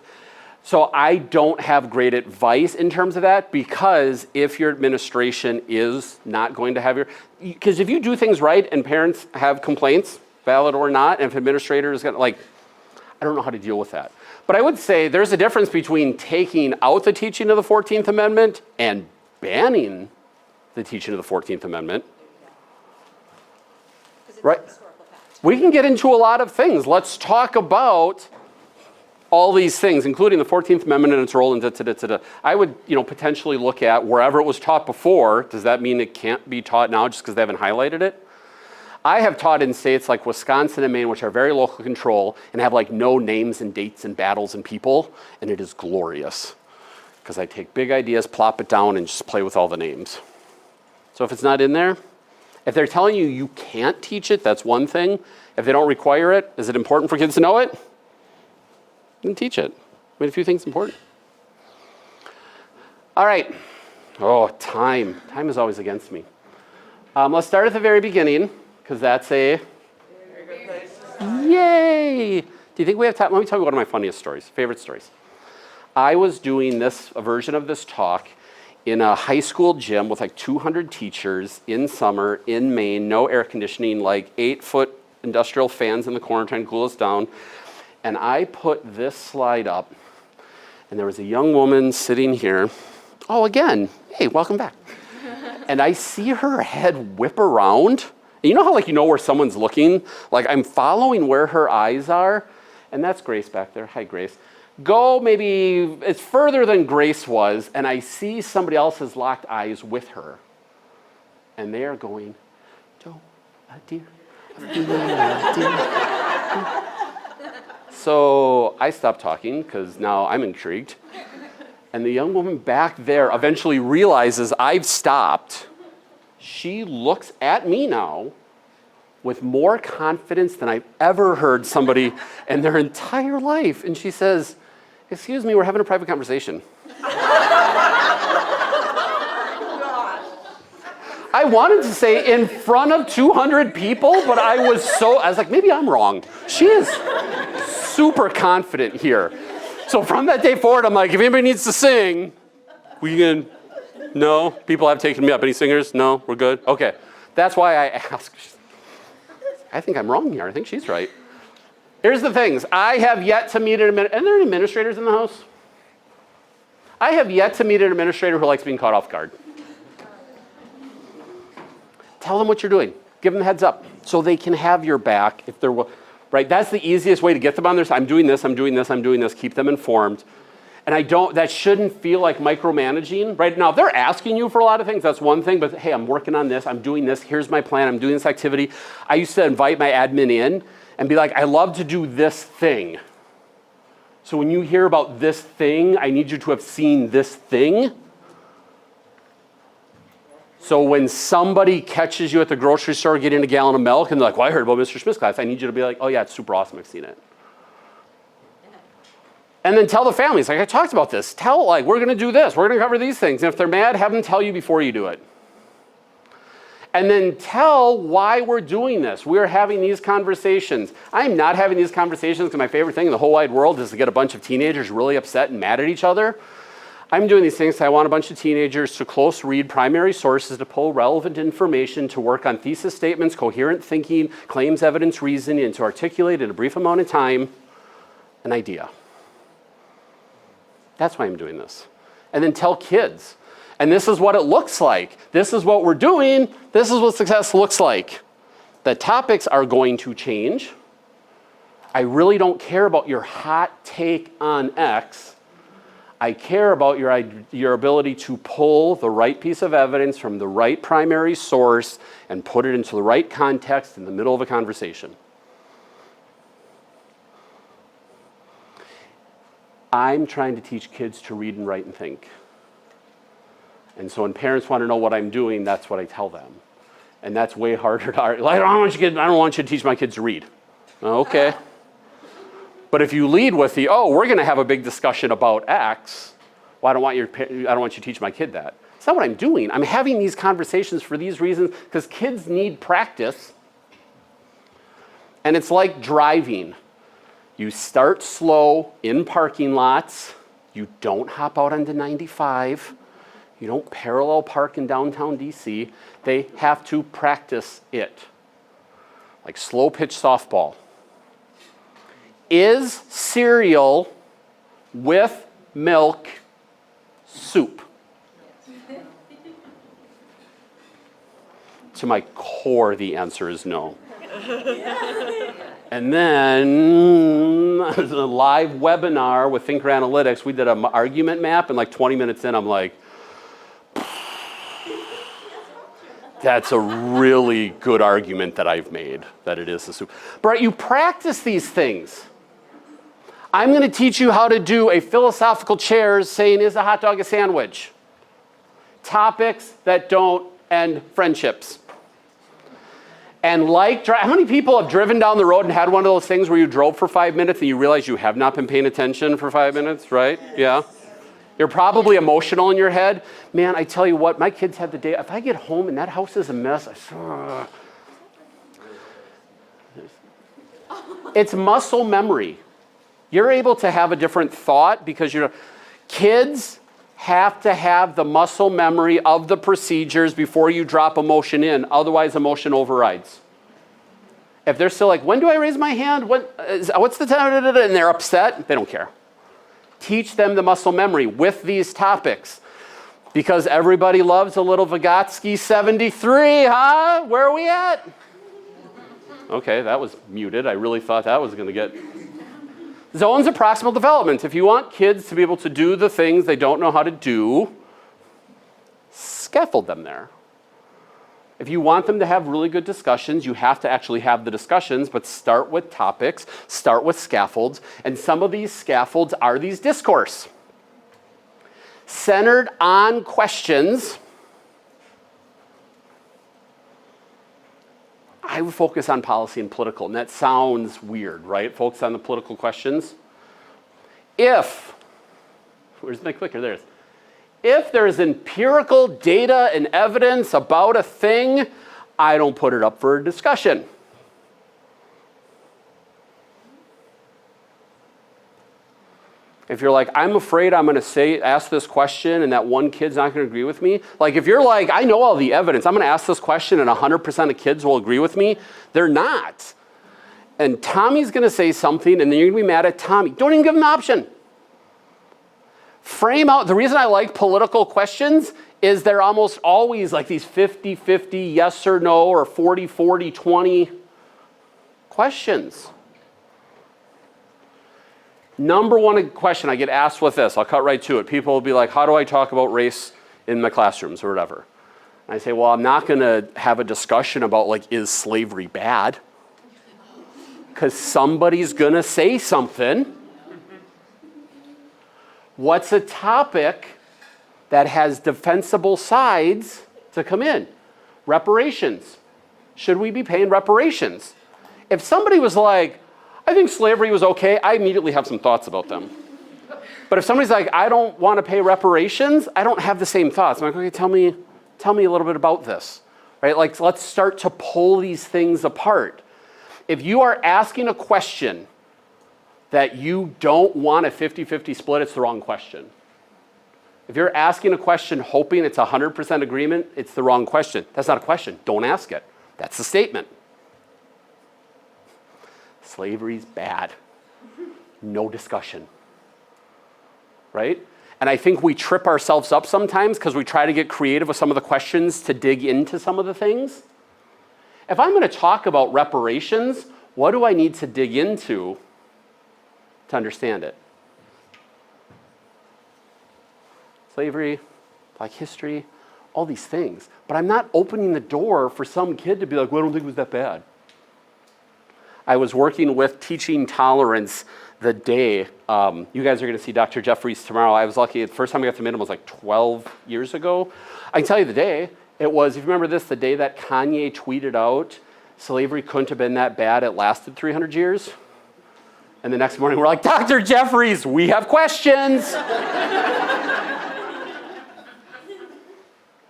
so I don't have great advice in terms of that, because if your administration is not going to have your, because if you do things right and parents have complaints, valid or not, and if administrator is gonna, like, I don't know how to deal with that. But I would say there's a difference between taking out the teaching of the 14th Amendment and banning the teaching of the 14th Amendment. Right. We can get into a lot of things. Let's talk about all these things, including the 14th Amendment and its role in da-da-da-da-da. I would, potentially look at wherever it was taught before. Does that mean it can't be taught now just because they haven't highlighted it? I have taught in states like Wisconsin and Maine, which are very local control and have like no names and dates and battles and people, and it is glorious because I take big ideas, plop it down, and just play with all the names. So if it's not in there, if they're telling you you can't teach it, that's one thing. If they don't require it, is it important for kids to know it? Then teach it. I mean, if you think it's important. All right. Oh, time. Time is always against me. Let's start at the very beginning, because that's a yay. Do you think we have time? Let me tell you one of my funniest stories, favorite stories. I was doing a version of this talk in a high school gym with like 200 teachers in summer in Maine, no air conditioning, like 8-foot industrial fans in the corner trying to cool us down. And I put this slide up, and there was a young woman sitting here. Oh, again, hey, welcome back. And I see her head whip around. And you know how where someone's looking? Like I'm following where her eyes are, and that's Grace back there. Hi, Grace. Go maybe, it's further than Grace was, and I see somebody else has locked eyes with her. And they are going, Joe, dear, dear. So I stopped talking, because now I'm intrigued. And the young woman back there eventually realizes I've stopped. She looks at me now with more confidence than I've ever heard somebody in their entire life. And she says, excuse me, we're having a private conversation. I wanted to say in front of 200 people, but I was like, maybe I'm wrong. She is super confident here. So from that day forward, I'm like, if anybody needs to sing, we can, no? People have taken me up. Any singers? No? We're good? Okay. That's why I ask. I think I'm wrong here. I think she's right. Here's the things. I have yet to meet are there any administrators in the house? I have yet to meet an administrator who likes being caught off guard. Tell them what you're doing. Give them a heads up so they can have your back if they're, right? That's the easiest way to get them on their side. I'm doing this, I'm doing this, I'm doing this. Keep them informed. And that shouldn't feel like micromanaging, right? Now, if they're asking you for a lot of things, that's one thing, but hey, I'm working on this, I'm doing this, here's my plan, I'm doing this activity. I used to invite my admin in and be like, I love to do this thing. So when you hear about this thing, I need you to have seen this thing. So when somebody catches you at the grocery store getting a gallon of milk and they're like, well, I heard about Mr. Schmidt's class, I need you to be like, oh yeah, it's super awesome, I've seen it. And then tell the families, like I talked about this, tell like, we're gonna do this, we're gonna cover these things. And if they're mad, have them tell you before you do it. And then tell why we're doing this. We're having these conversations. I'm not having these conversations because my favorite thing in the whole wide world is to get a bunch of teenagers really upset and mad at each other. I'm doing these things because I want a bunch of teenagers to close read primary sources to pull relevant information, to work on thesis statements, coherent thinking, claims, evidence, reasoning, and to articulate in a brief amount of time an idea. That's why I'm doing this. And then tell kids. And this is what it looks like. This is what we're doing. This is what success looks like. The topics are going to change. I really don't care about your hot take on X. I care about your ability to pull the right piece of evidence from the right primary source and put it into the right context in the middle of a conversation. I'm trying to teach kids to read and write and think. And so when parents want to know what I'm doing, that's what I tell them. And that's way harder to argue. Like, I don't want you to teach my kids to read. Okay. But if you lead with we're going to have a big discussion about X, well, I don't want you to teach my kid that. It's not what I'm doing. I'm having these conversations for these reasons because kids need practice. And it's like driving. You start slow in parking lots. You don't hop out onto 95. You don't parallel park in downtown DC. They have to practice it. Like slow pitch softball. Is cereal with milk soup? To my core, the answer is no. And then, a live webinar with Thinker Analytics, we did an argument map, and like 20 minutes in, I'm like, that's a really good argument that I've made, that it is the soup. But you practice these things. I'm going to teach you how to do a philosophical chairs saying, is a hot dog a sandwich? Topics that don't end friendships. And how many people have driven down the road and had one of those things where you drove for 5 minutes and you realize you have not been paying attention for 5 minutes, right? Yeah. You're probably emotional in your head. Man, I tell you what, my kids had the day, if I get home and that house is a mess, it's muscle memory. You're able to have a different thought because kids have to have the muscle memory of the procedures before you drop emotion in. Otherwise, emotion overrides. If they're still like, when do I raise my hand? What's the time? And they're upset, they don't care. Teach them the muscle memory with these topics. Because everybody loves a little Vygotsky 73, huh? Where are we at? Okay, that was muted. I really thought that was going to get... Zones of proximal development. If you want kids to be able to do the things they don't know how to do, scaffold them there. If you want them to have really good discussions, you have to actually have the discussions, but start with topics, start with scaffolds, and some of these scaffolds are these discourse. Centered on questions. I would focus on policy and political, and that sounds weird, right? Focus on the political questions. Where's my clicker? There it is. If there's empirical data and evidence about a thing, I don't put it up for a discussion. If you're like, I'm afraid I'm going to ask this question and that one kid's not going to agree with me. Like if you're like, I know all the evidence, I'm going to ask this question and 100% of kids will agree with me. They're not. And Tommy's going to say something and then you're going to be mad at Tommy. Don't even give him the option. Frame out, the reason I like political questions is they're almost always like these 50-50 yes or no or 40-40-20 questions. Number one question I get asked with this, I'll cut right to it. People will be like, how do I talk about race in my classrooms or whatever? And I say, well, I'm not going to have a discussion about like, is slavery bad? Because somebody's going to say something. What's a topic that has defensible sides to come in? Reparations. Should we be paying reparations? If somebody was like, I think slavery was okay, I immediately have some thoughts about them. But if somebody's like, I don't want to pay reparations, I don't have the same thoughts. I'm like, okay, tell me a little bit about this. Right? Like, let's start to pull these things apart. If you are asking a question that you don't want a 50-50 split, it's the wrong question. If you're asking a question hoping it's 100% agreement, it's the wrong question. That's not a question. Don't ask it. That's the statement. Slavery's bad. No discussion. Right? And I think we trip ourselves up sometimes because we try to get creative with some of the questions to dig into some of the things. If I'm going to talk about reparations, what do I need to dig into to understand it? Slavery, Black history, all these things. But I'm not opening the door for some kid to be like, well, I don't think it was that bad. I was working with teaching tolerance the day, you guys are going to see Dr. Jeffries tomorrow. I was lucky, the first time I got to meet him was like 12 years ago. I can tell you the day, it was, if you remember this, the day that Kanye tweeted out, slavery couldn't have been that bad, it lasted 300 years. And the next morning we're like, Dr. Jeffries, we have questions.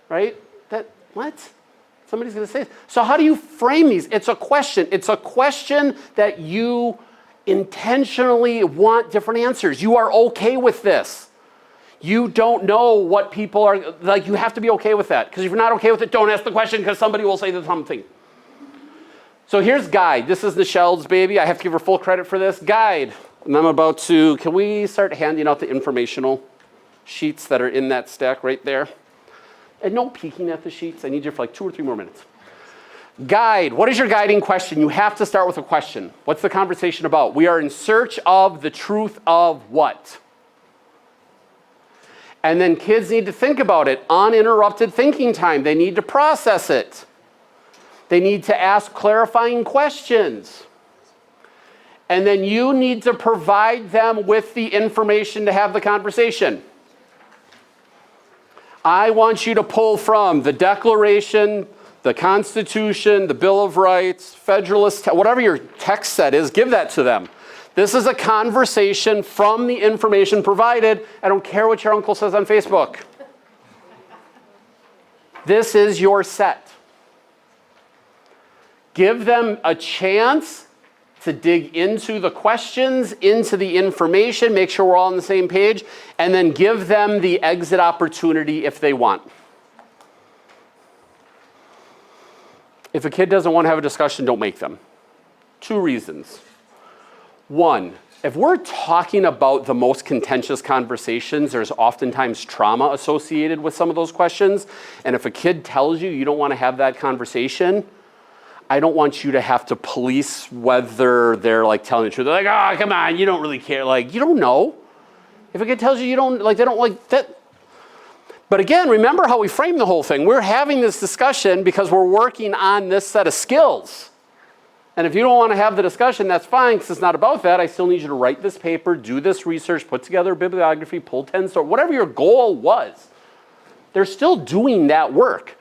Right? What? Somebody's going to say it. So how do you frame these? It's a question. It's a question that you intentionally want different answers. You are okay with this. You don't know what people are, like you have to be okay with that. Because if you're not okay with it, don't ask the question because somebody will say the something. So here's Guide. This is Michelle's baby. I have to give her full credit for this. Guide. And I'm about to, can we start handing out the informational sheets that are in that stack right there? And no peeking at the sheets. I need you for like 2 or 3 more minutes. Guide. What is your guiding question? You have to start with a question. What's the conversation about? We are in search of the truth of what? And then kids need to think about it. Uninterrupted thinking time. They need to process it. They need to ask clarifying questions. And then you need to provide them with the information to have the conversation. I want you to pull from the Declaration, the Constitution, the Bill of Rights, Federalist, whatever your text set is, give that to them. This is a conversation from the information provided. I don't care what your uncle says on Facebook. This is your set. Give them a chance to dig into the questions, into the information, make sure we're all on the same page, and then give them the exit opportunity if they want. If a kid doesn't want to have a discussion, don't make them. 2 reasons. 1, if we're talking about the most contentious conversations, there's oftentimes trauma associated with some of those questions. And if a kid tells you you don't want to have that conversation, I don't want you to have to police whether they're like telling the truth. They're like, oh, come on, you don't really care. Like, you don't know. If a kid tells you you don't, like, they don't like that. But again, remember how we frame the whole thing. We're having this discussion because we're working on this set of skills. And if you don't want to have the discussion, that's fine, because it's not about that. I still need you to write this paper, do this research, put together a bibliography, pull 10 stories, whatever your goal was. They're still doing that work.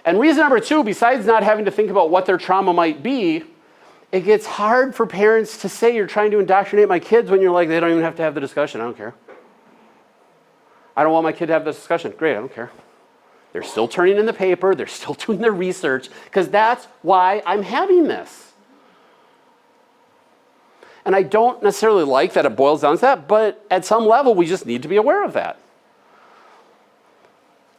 And reason number 2, besides not having to think about what their trauma might be, it gets hard for parents to say you're trying to indoctrinate my kids when you're like, they don't even have to have the discussion. I don't care. I don't want my kid to have this discussion. Great, I don't care. They're still turning in the paper. They're still doing their research because that's why I'm having this. And I don't necessarily like that it boils down to that, but at some level, we just need to be aware of that.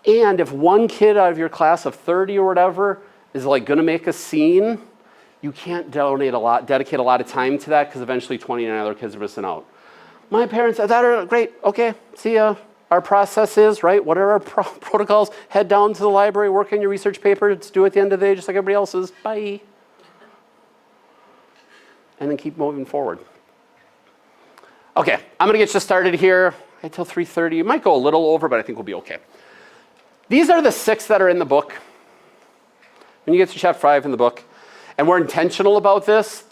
And if one kid out of your class of 30 or whatever is like going to make a scene, you can't dedicate a lot of time to that because eventually 29 other kids are missing out. My parents, that are great, okay, see ya. Our process is, right, what are our protocols? Head down to the library, work on your research paper. It's due at the end of the day just like everybody else's. Bye. And then keep moving forward. Okay, I'm going to get you started here until 3:30. It might go a little over, but I think we'll be okay. These are the 6 that are in the book. When you get to chapter 5 in the book, and we're intentional about this,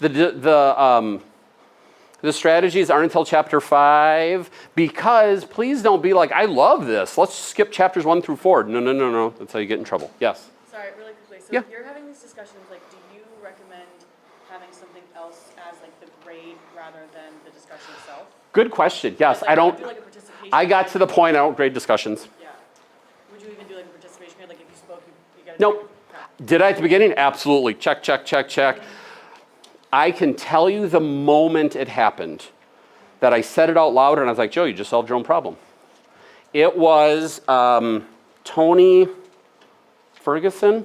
the strategies aren't until chapter 5, because please don't be like, I love this. Let's skip chapters 1 through 4. No. That's how you get in trouble. Yes? Sorry, really quickly. So Yeah. if you're having these discussions, like, do you recommend having something else as like the grade rather than the discussion itself? Good question. Yes, Like, I don't. do like a participation I got grade? to the point, I don't grade discussions. Yeah. Would you even do like a participation grade? Like if you spoke, you got to Nope. Did I at the beginning? Absolutely. Check. I can tell you the moment it happened that I said it out loud and I was like, Joe, you just solved your own problem. It was Tony Ferguson.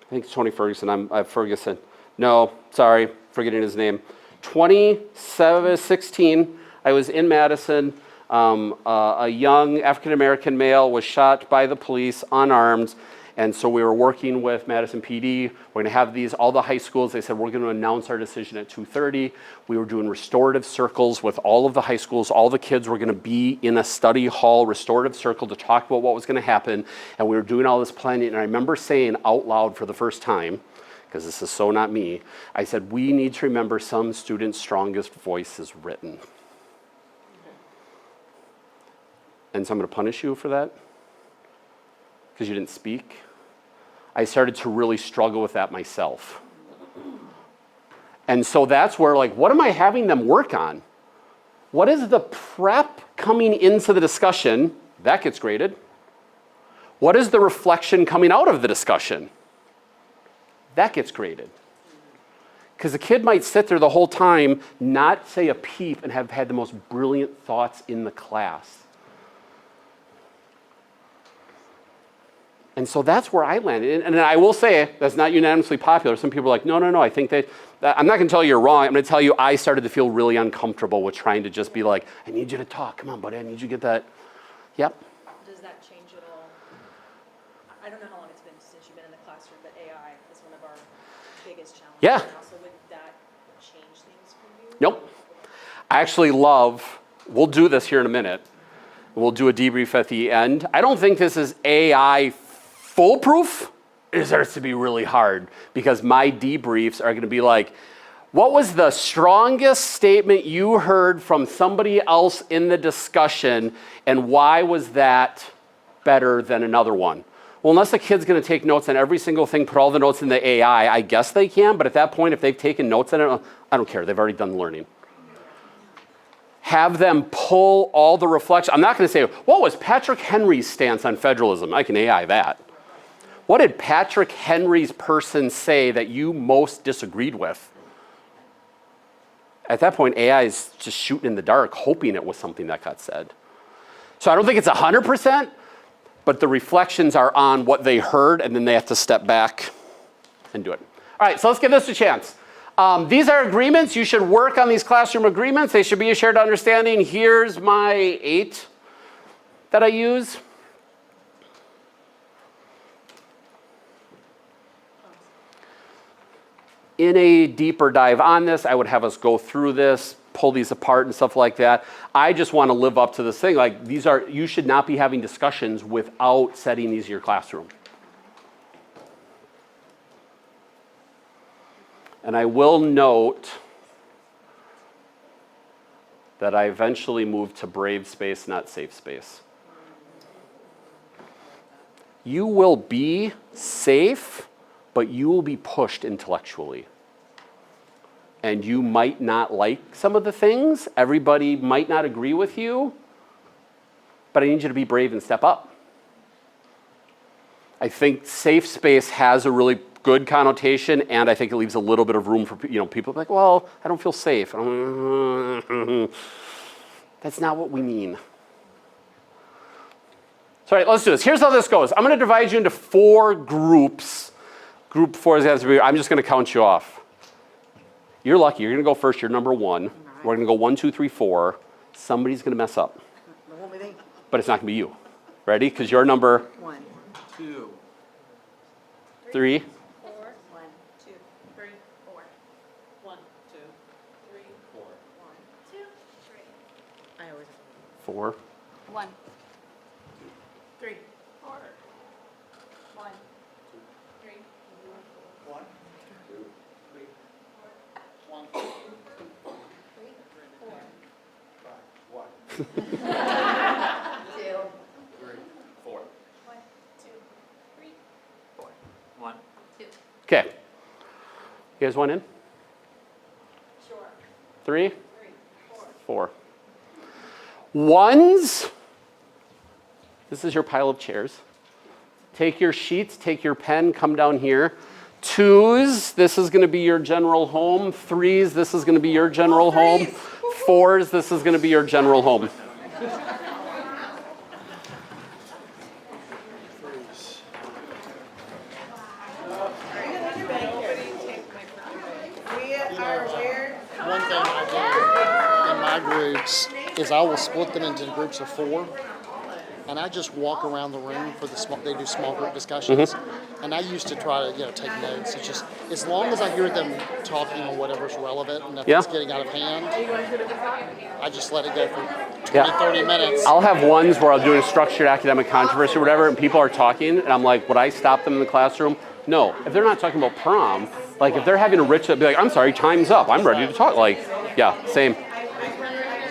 I think it's Tony Ferguson. I'm Ferguson. No, sorry, forgetting his name. 2016, I was in Madison. A young African-American male was shot by the police unarmed. And so we were working with Madison PD. We're going to have these, all the high schools. They said, we're going to announce our decision at 2:30. We were doing restorative circles with all of the high schools. All the kids were going to be in a study hall restorative circle to talk about what was going to happen. And we were doing all this planning. And I remember saying out loud for the first time, because this is so not me, I said, we need to remember some students' strongest voice is written. And so I'm going to punish you for that, because you didn't speak. I started to really struggle with that myself. And so that's where, like, what am I having them work on? What is the prep coming into the discussion? That gets graded. What is the reflection coming out of the discussion? That gets graded. Because the kid might sit there the whole time, not say a peep, and have had the most brilliant thoughts in the class. And so that's where I landed. And I will say, that's not unanimously popular. Some people are like, no, I think that, I'm not going to tell you you're wrong. I'm going to tell you I started to feel really uncomfortable with trying to just be like, I need you to talk. Come on, buddy, I need you to get that. Yep. Does that change at all? I don't know how long it's been since you've been in the classroom, but AI is one of our biggest challenges. Yeah. And also, would that change things for you? Nope. I actually love, we'll do this here in a minute. We'll do a debrief at the end. I don't think this is AI foolproof. It starts to be really hard because my debriefs are going to be like, what was the strongest statement you heard from somebody else in the discussion, and why was that better than another one? Well, unless the kid's going to take notes on every single thing, put all the notes in the AI, I guess they can, but at that point, if they've taken notes on it, I don't care. They've already done learning. Have them pull all the reflection. I'm not going to say, what was Patrick Henry's stance on federalism? I can AI that. What did Patrick Henry's person say that you most disagreed with? At that point, AI is just shooting in the dark, hoping it was something that got said. So I don't think it's 100%, but the reflections are on what they heard, and then they have to step back and do it. All right, so let's give this a chance. These are agreements. You should work on these classroom agreements. They should be a shared understanding. Here's my 8 that I use. In a deeper dive on this, I would have us go through this, pull these apart and stuff like that. I just want to live up to this thing. Like, you should not be having discussions without setting these in your classroom. And I will note that I eventually moved to brave space, not safe space. You will be safe, but you will be pushed intellectually. And you might not like some of the things. Everybody might not agree with you. but I need you to be brave and step up. I think safe space has a really good connotation, and I think it leaves a little bit of room for people like, well, I don't feel safe. That's not what we mean. So, all right, let's do this. Here's how this goes. I'm going to divide you into 4 groups. Group 4 is going to be, I'm just going to count you off. You're lucky. You're going to go first. You're number 1. We're going to go 1, 2, 3, 4. Somebody's going to mess up. It won't be me. But it's not going to be you. Ready? Because you're number 1, 2, 3. 4, 1, 2, 3, 4. 1, 2, 3, 4. 1, 2, 3. I always. 4. 1, 3. 4. 1, 3. 1, 2, 3, 1, 3, 4. 1, 2. 3, 4. 1, 2, 3, 4. 1. 2. Okay. You guys want in? Sure. 3, 3, 4. 4. Ones. This is your pile of chairs. Take your sheets, take your pen, come down here. 2s, this is going to be your general home. 3s, this is going to be your general home. 4s, this is going to be your general home. One thing I do in my groups is I will split them into groups of 4, and I just walk around the room for they do small group discussions, and I used to try to take notes. It's just as long as I hear them talking on whatever's relevant, and if it's getting out of hand, I just let it go for 20, 30 minutes. I'll have ones where I'm doing a structured academic controversy or whatever, and people are talking, and I'm like, would I stop them in the classroom? No. If they're not talking about prom, like if they're having a rich, I'd be like, I'm sorry, time's up. I'm ready to talk. Like, yeah, same.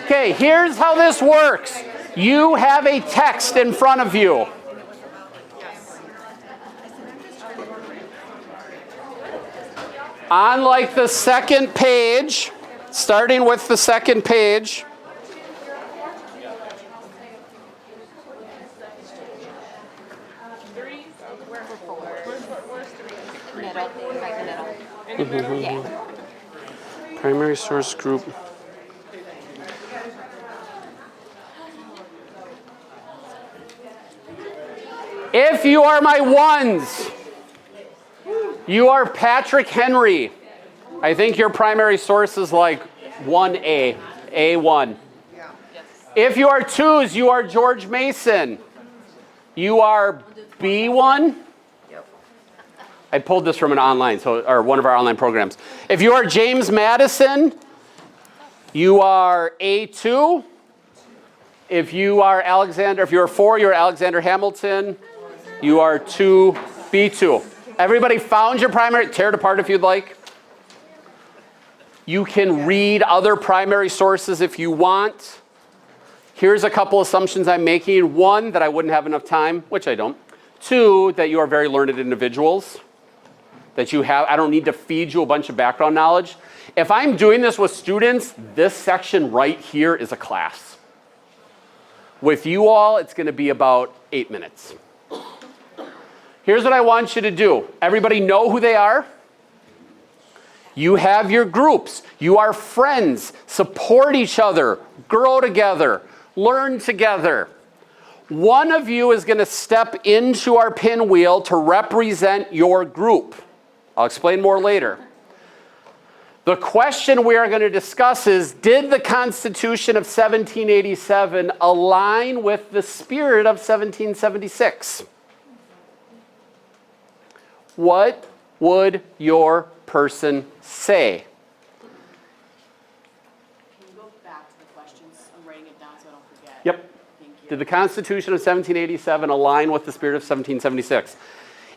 Okay, here's how this works. You have a text in front of you. On like the second page, starting with the second page, primary source group. If you are my ones, you are Patrick Henry. I think your primary source is like 1A, A1. If you are 2s, you are George Mason. You are B1. I pulled this from an online, or one of our online programs. If you are James Madison, you are A2. If you are Alexander, if you're 4, you're Alexander Hamilton. You are 2B2. Everybody found your primary? Tear it apart if you'd like. You can read other primary sources if you want. Here's a couple assumptions I'm making. 1, that I wouldn't have enough time, which I don't. 2, that you are very learned individuals. That you have, I don't need to feed you a bunch of background knowledge. If I'm doing this with students, this section right here is a class. With you all, it's going to be about 8 minutes. Here's what I want you to do. Everybody know who they are? You have your groups. You are friends. Support each other. Grow together. Learn together. One of you is going to step into our pinwheel to represent your group. I'll explain more later. The question we are going to discuss is, did the Constitution of 1787 align with the spirit of 1776? What would your person say? Can you go back to the questions? I'm writing it down so I don't forget. Yep. Thank you. Did the Constitution of 1787 align with the spirit of 1776?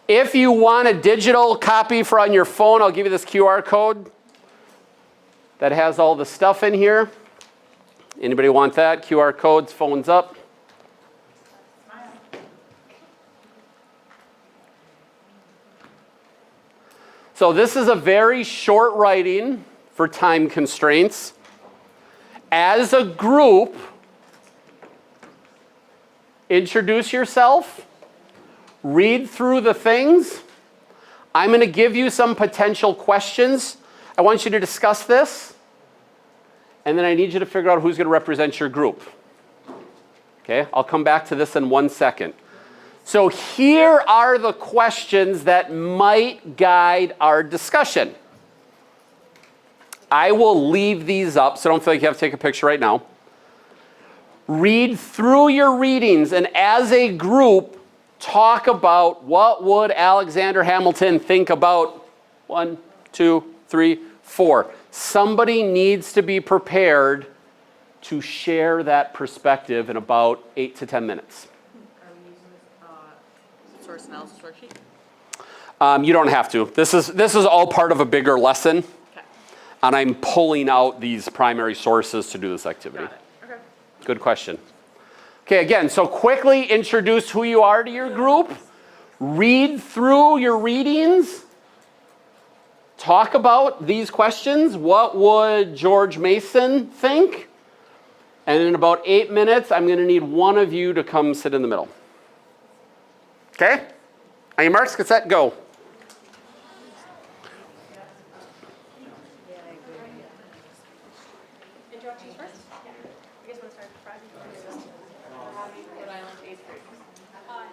If you want a digital copy for on your phone, I'll give you this QR code that has all the stuff in here. Anybody want that? QR codes, phones up. So this is a very short writing for time constraints. As a group, introduce yourself, read through the things. I'm going to give you some potential questions. I want you to discuss this. And then I need you to figure out who's going to represent your group. Okay, I'll come back to this in 1 second. So here are the questions that might guide our discussion. I will leave these up, so don't feel like you have to take a picture right now. Read through your readings, and as a group, talk about what would Alexander Hamilton think about 1, 2, 3, 4. Somebody needs to be prepared to share that perspective in about 8 to 10 minutes. Are we using source analysis worksheet? You don't have to. This is all part of a bigger lesson, Okay. and I'm pulling out these primary sources to do this activity. Got it. Okay. Good question. Okay, again, so quickly introduce who you are to your group. Read through your readings. Talk about these questions. What would George Mason think? And in about 8 minutes, I'm going to need one of you to come sit in the middle. Okay? On your marks, get set, go. Introductions first? You guys want to start with Friday? Rhode Island, 8th grade.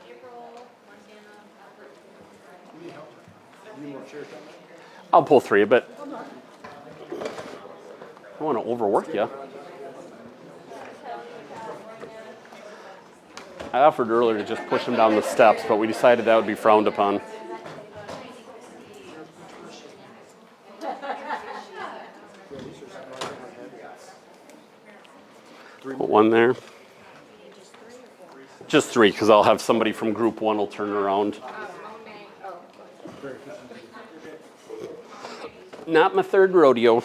April, Montana. I'll pull 3, but I don't want to overwork you. I offered earlier to just push him down the steps, but we decided that would be frowned upon. Put one there. Just 3, because I'll have somebody from group 1 will turn around. Not my third rodeo.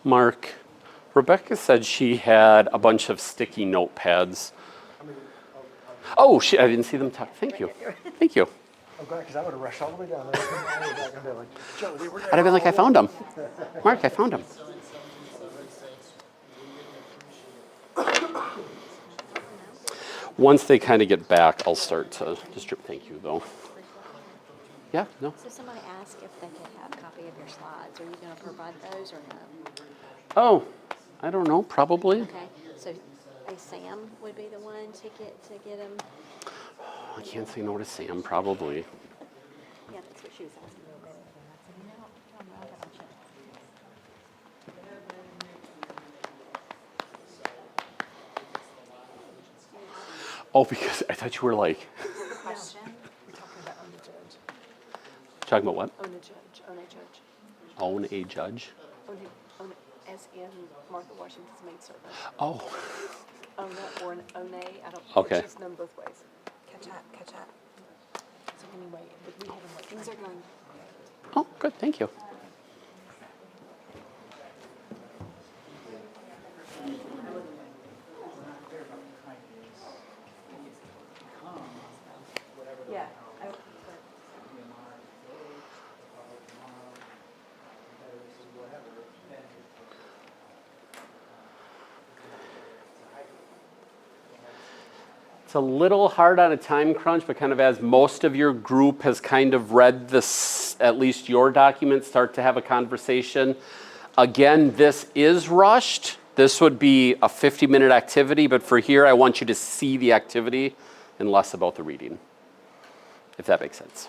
Mark, Rebecca said she had a bunch of sticky notepads. Oh, I didn't see them talk. Thank you. Thank you. I'm glad because I would have rushed all the way down there. I'd be like, Joe, they were I'd have been like, I found them. Mark, I found them. Once they kind of get back, I'll start to distribute. Thank you, though. Yeah, no. So somebody asked if they could have a copy of your slides. Are you going to provide those or no? Oh, I don't know, probably. Okay, so Sam would be the one to get them. Oh, I can't say no to Sam, probably. Yeah, that's what she was asking. Oh, because I thought you were like, Question. We're talking about own a judge. talking about what? Own a judge. Own a judge. Own a judge? Own as in Martha Washington's maidservant. Oh, Own a or an own a. I don't. Okay. She's known both ways. Catch up. So anyway, but we haven't. Things are going. oh, good, thank you. Yeah. It's a little hard on a time crunch, but kind of as most of your group has kind of read this, at least your document, start to have a conversation. Again, this is rushed. This would be a 50-minute activity, but for here, I want you to see the activity and less about the reading, if that makes sense.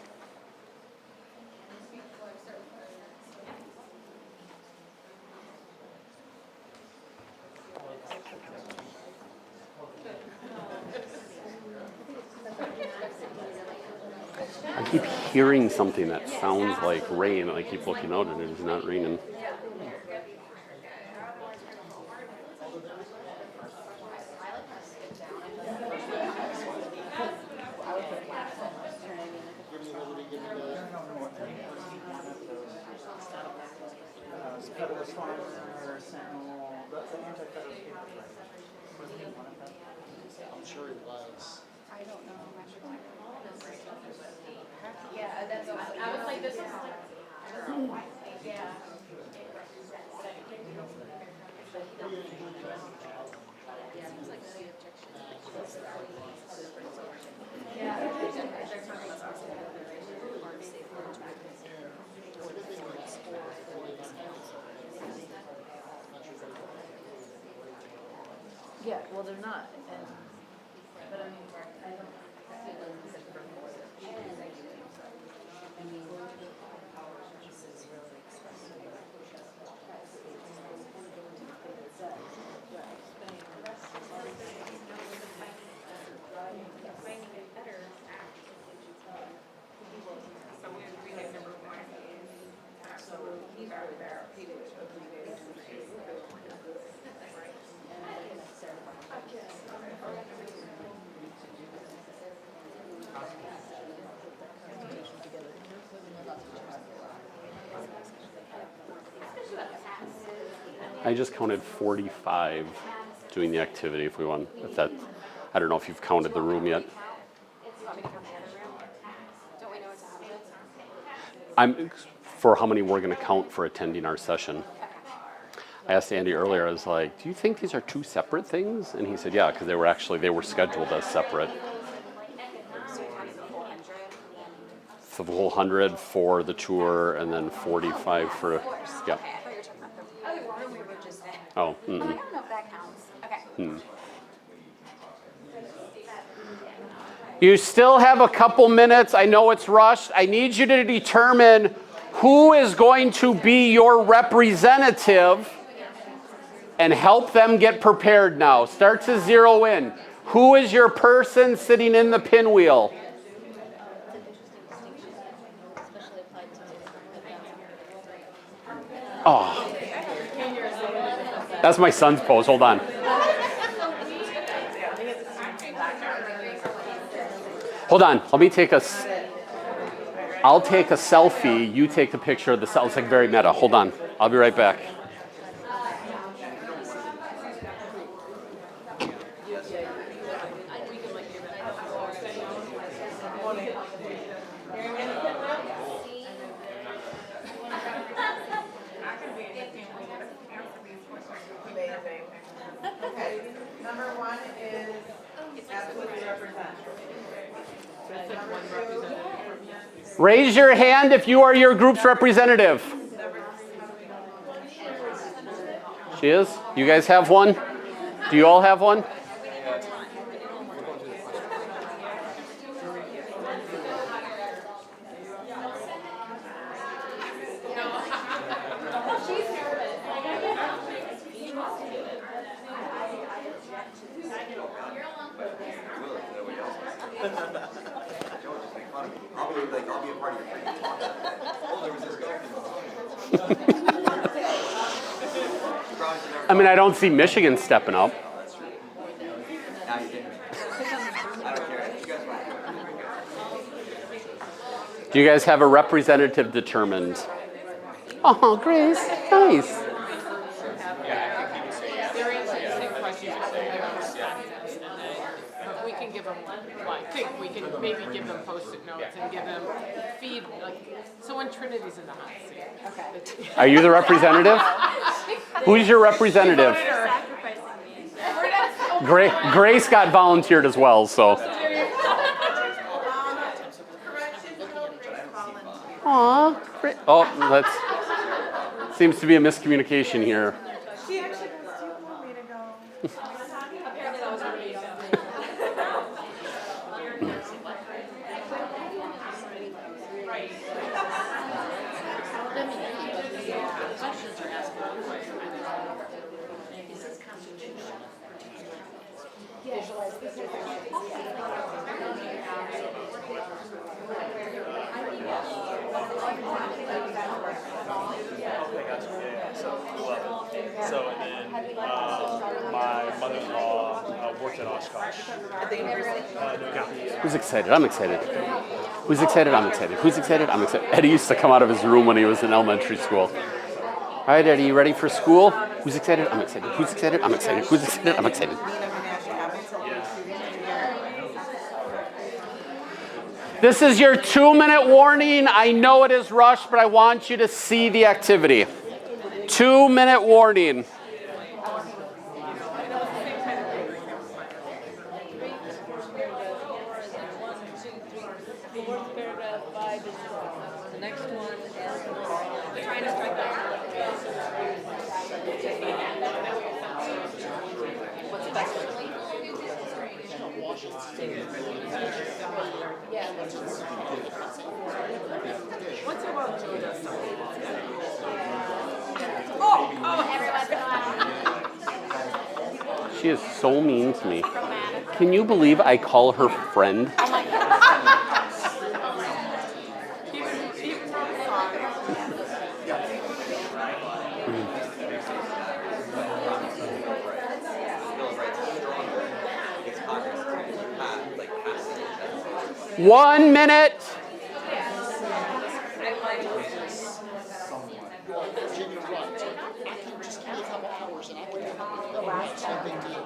I keep hearing something that sounds like rain, and I keep looking out, and it's not raining. I'm sure it was. I don't know. Yeah, that's also, I was like, this is like, yeah. Yeah, well, they're not, and, but I mean, I don't. So we had number one is absolutely about people with I just counted 45 doing the activity if we want. If that, I don't know if you've counted the room yet. Want me to come to the other room? Don't we know what's happening? I'm for how many we're going to count for attending our session. I asked Andy earlier, I was like, do you think these are two separate things? And he said, yeah, because they were scheduled as separate. So we counted the full 100. So the whole 100 for the tour and then 45 for, yeah. Okay, I thought you were talking about the room we were just in. Oh, I don't know if that counts. Okay. You still have a couple minutes. I know it's rushed. I need you to determine who is going to be your representative and help them get prepared now. Start to zero in. Who is your person sitting in the pinwheel? Oh. That's my son's pose. Hold on. Hold on. Let me take I'll take a selfie. You take the picture of the selfie. It's like very meta. Hold on. I'll be right back. Okay, number one is absolutely representative. Raise your hand if you are your group's representative. She is? You guys have one? Do you all have one? I'll be a part of your thing. Oh, there was this guy. I mean, I don't see Michigan stepping up. Now you did. I don't care. You guys want to. Do you guys have a representative determined? Oh, Grace, nice. We can give them, well, I think we can maybe give them post-it notes and give them feed, like, so when Trinity's in the hot seat. Okay. Are you the representative? Who's your representative? Grace got volunteered as well, so. Aw, oh, that's seems to be a miscommunication here. She actually goes, do you want me to go? So, and then my mother-in-law worked at Oshkosh. Who's excited? I'm excited. Who's excited? I'm excited. Who's excited? I'm excited. Eddie used to come out of his room when he was in elementary school. All right, Eddie, you ready for school? Who's excited? I'm excited. Who's excited? I'm excited. Who's excited? I'm excited. This is your 2-minute warning. I know it is rushed, but I want you to see the activity. 2-minute warning. The next one is trying to strike that. What's the best one? Once in a while, Joe does something. She is so mean to me. Can you believe I call her friend? Even wrote a song. Mm. 1 minute. Jim, you're right. I can just give a couple hours and I can it's no big deal.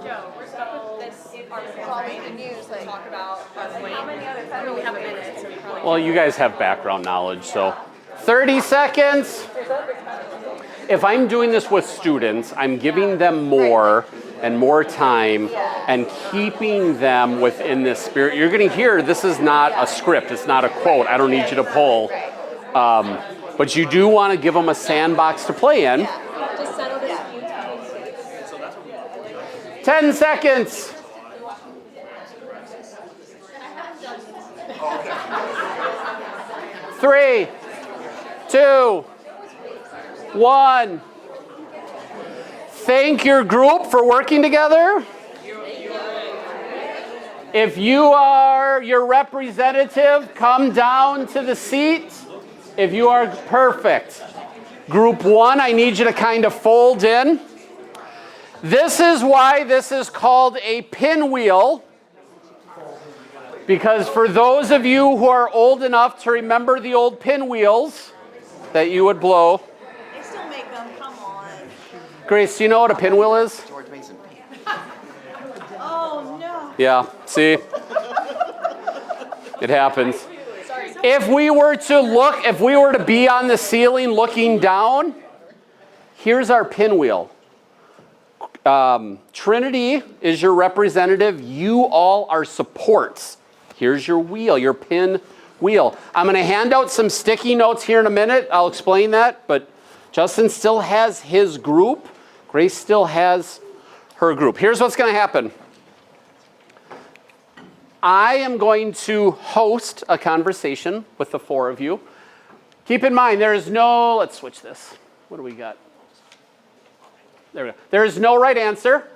Joe, we're stuck with this article. Well, we can use, like, talk about how many other, I mean, we have a minute, so we probably. Well, you guys have background knowledge, so 30 seconds. If I'm doing this with students, I'm giving them more and more time and keeping them within this spirit. You're going to hear this is not a script. It's not a quote. I don't need you to pull. But you do want to give them a sandbox to play in. Just settle this. 10 seconds. Three, 2, 1. Thank your group for working together. If you are your representative, come down to the seat. If you are perfect. Group 1, I need you to kind of fold in. This is why this is called a pinwheel. Because for those of you who are old enough to remember the old pinwheels that you would blow. They still make them, come on. Grace, do you know what a pinwheel is? George Mason. Oh, no. Yeah, see? It happens. If we were to be on the ceiling looking down, here's our pinwheel. Trinity is your representative. You all are supports. Here's your wheel, your pin wheel. I'm going to hand out some sticky notes here in a minute. I'll explain that, but Justin still has his group. Grace still has her group. Here's what's going to happen. I am going to host a conversation with the 4 of you. Keep in mind, there is no, let's switch this. What do we got? There we go. There is no right answer.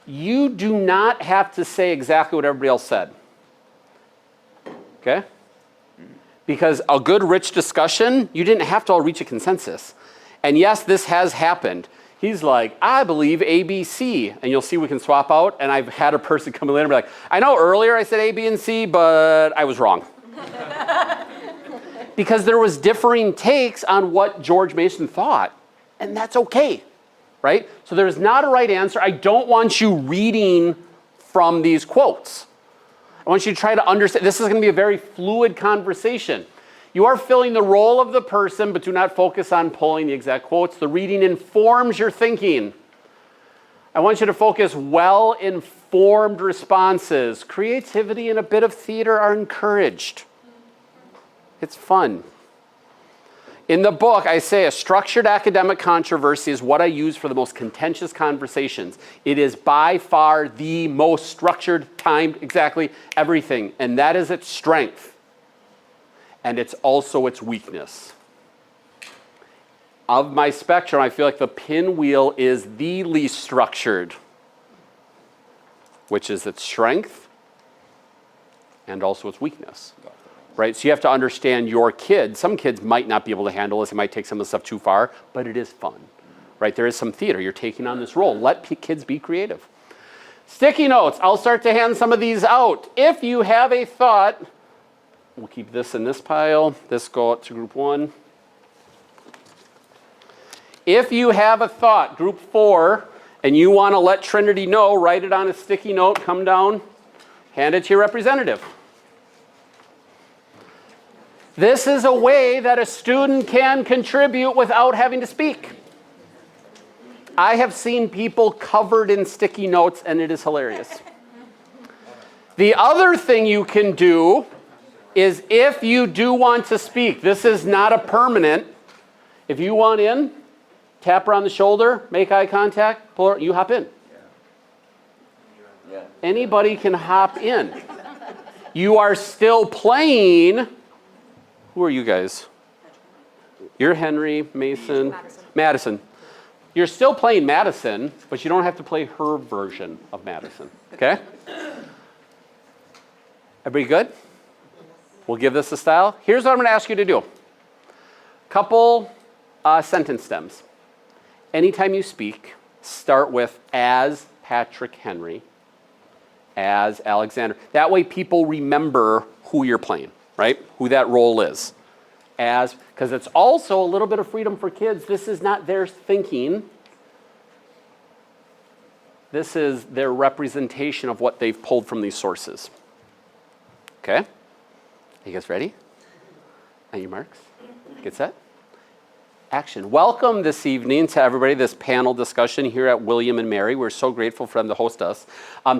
You do not have to say exactly what everybody else said. Okay? Because a good, rich discussion, you didn't have to all reach a consensus. And yes, this has happened. He's like, I believe ABC. And you'll see we can swap out. And I've had a person come in later and be like, I know earlier I said A, B, and C, but I was wrong. Because there was differing takes on what George Mason thought. And that's okay, right? So there's not a right answer. I don't want you reading from these quotes. I want you to try to understand. This is going to be a very fluid conversation. You are filling the role of the person, but do not focus on pulling the exact quotes. The reading informs your thinking. I want you to focus well-informed responses. Creativity and a bit of theater are encouraged. It's fun. In the book, I say a structured academic controversy is what I use for the most contentious conversations. It is by far the most structured, timed, exactly everything. And that is its strength. And it's also its weakness. Of my spectrum, I feel like the pinwheel is the least structured, which is its strength and also its weakness. Right? So you have to understand your kids. Some kids might not be able to handle this. It might take some of the stuff too far, but it is fun. right? There is some theater. You're taking on this role. Let kids be creative. Sticky notes. I'll start to hand some of these out. If you have a thought, we'll keep this in this pile. This go out to group 1. If you have a thought, group 4, and you want to let Trinity know, write it on a sticky note, come down, hand it to your representative. This is a way that a student can contribute without having to speak. I have seen people covered in sticky notes, and it is hilarious. The other thing you can do is if you do want to speak, this is not a permanent. If you want in, tap her on the shoulder, make eye contact, pull her, you hop in. Yeah. Anybody can hop in. You are still playing. Who are you guys? You're Henry, Mason, Madison. You're still playing Madison, but you don't have to play her version of Madison, okay? Everybody good? We'll give this a style. Here's what I'm going to ask you to do. Couple sentence stems. Anytime you speak, start with as Patrick Henry, as Alexander. That way people remember who you're playing, right? Who that role is. As, because it's also a little bit of freedom for kids. This is not their thinking. This is their representation of what they've pulled from these sources. Okay? Are you guys ready? On your marks? Get set? Action. Welcome this evening to everybody, this panel discussion here at William and Mary. We're so grateful for them to host us.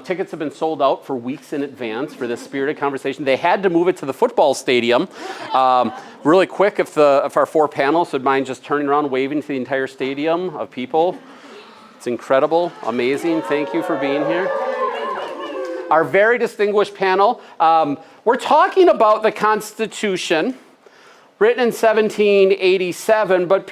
Tickets have been sold out for weeks in advance for this spirited conversation. They had to move it to the football stadium. Really quick, if our 4 panelists would mind just turning around, waving to the entire stadium of people. It's incredible, amazing. Thank you for being here. Our very distinguished panel. We're talking about the Constitution, written in 1787, but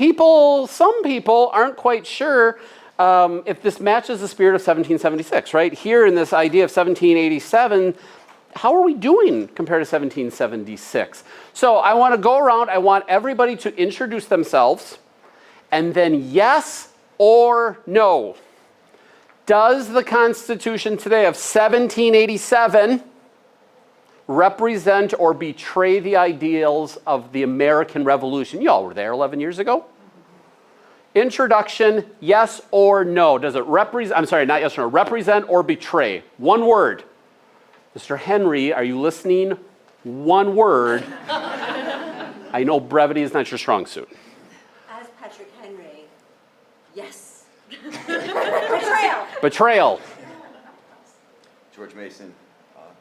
some people aren't quite sure if this matches the spirit of 1776, right? Here in this idea of 1787, how are we doing compared to 1776? So I want to go around, I want everybody to introduce themselves, and then yes or no. Does the Constitution today of 1787 represent or betray the ideals of the American Revolution? You all were there 11 years ago. Introduction, yes or no. Does it represent, I'm sorry, not yes or no, represent or betray? One word. Mr. Henry, are you listening? One word. I know brevity is not your strong suit. As Patrick Henry, yes. Betrayal. Betrayal. George Mason,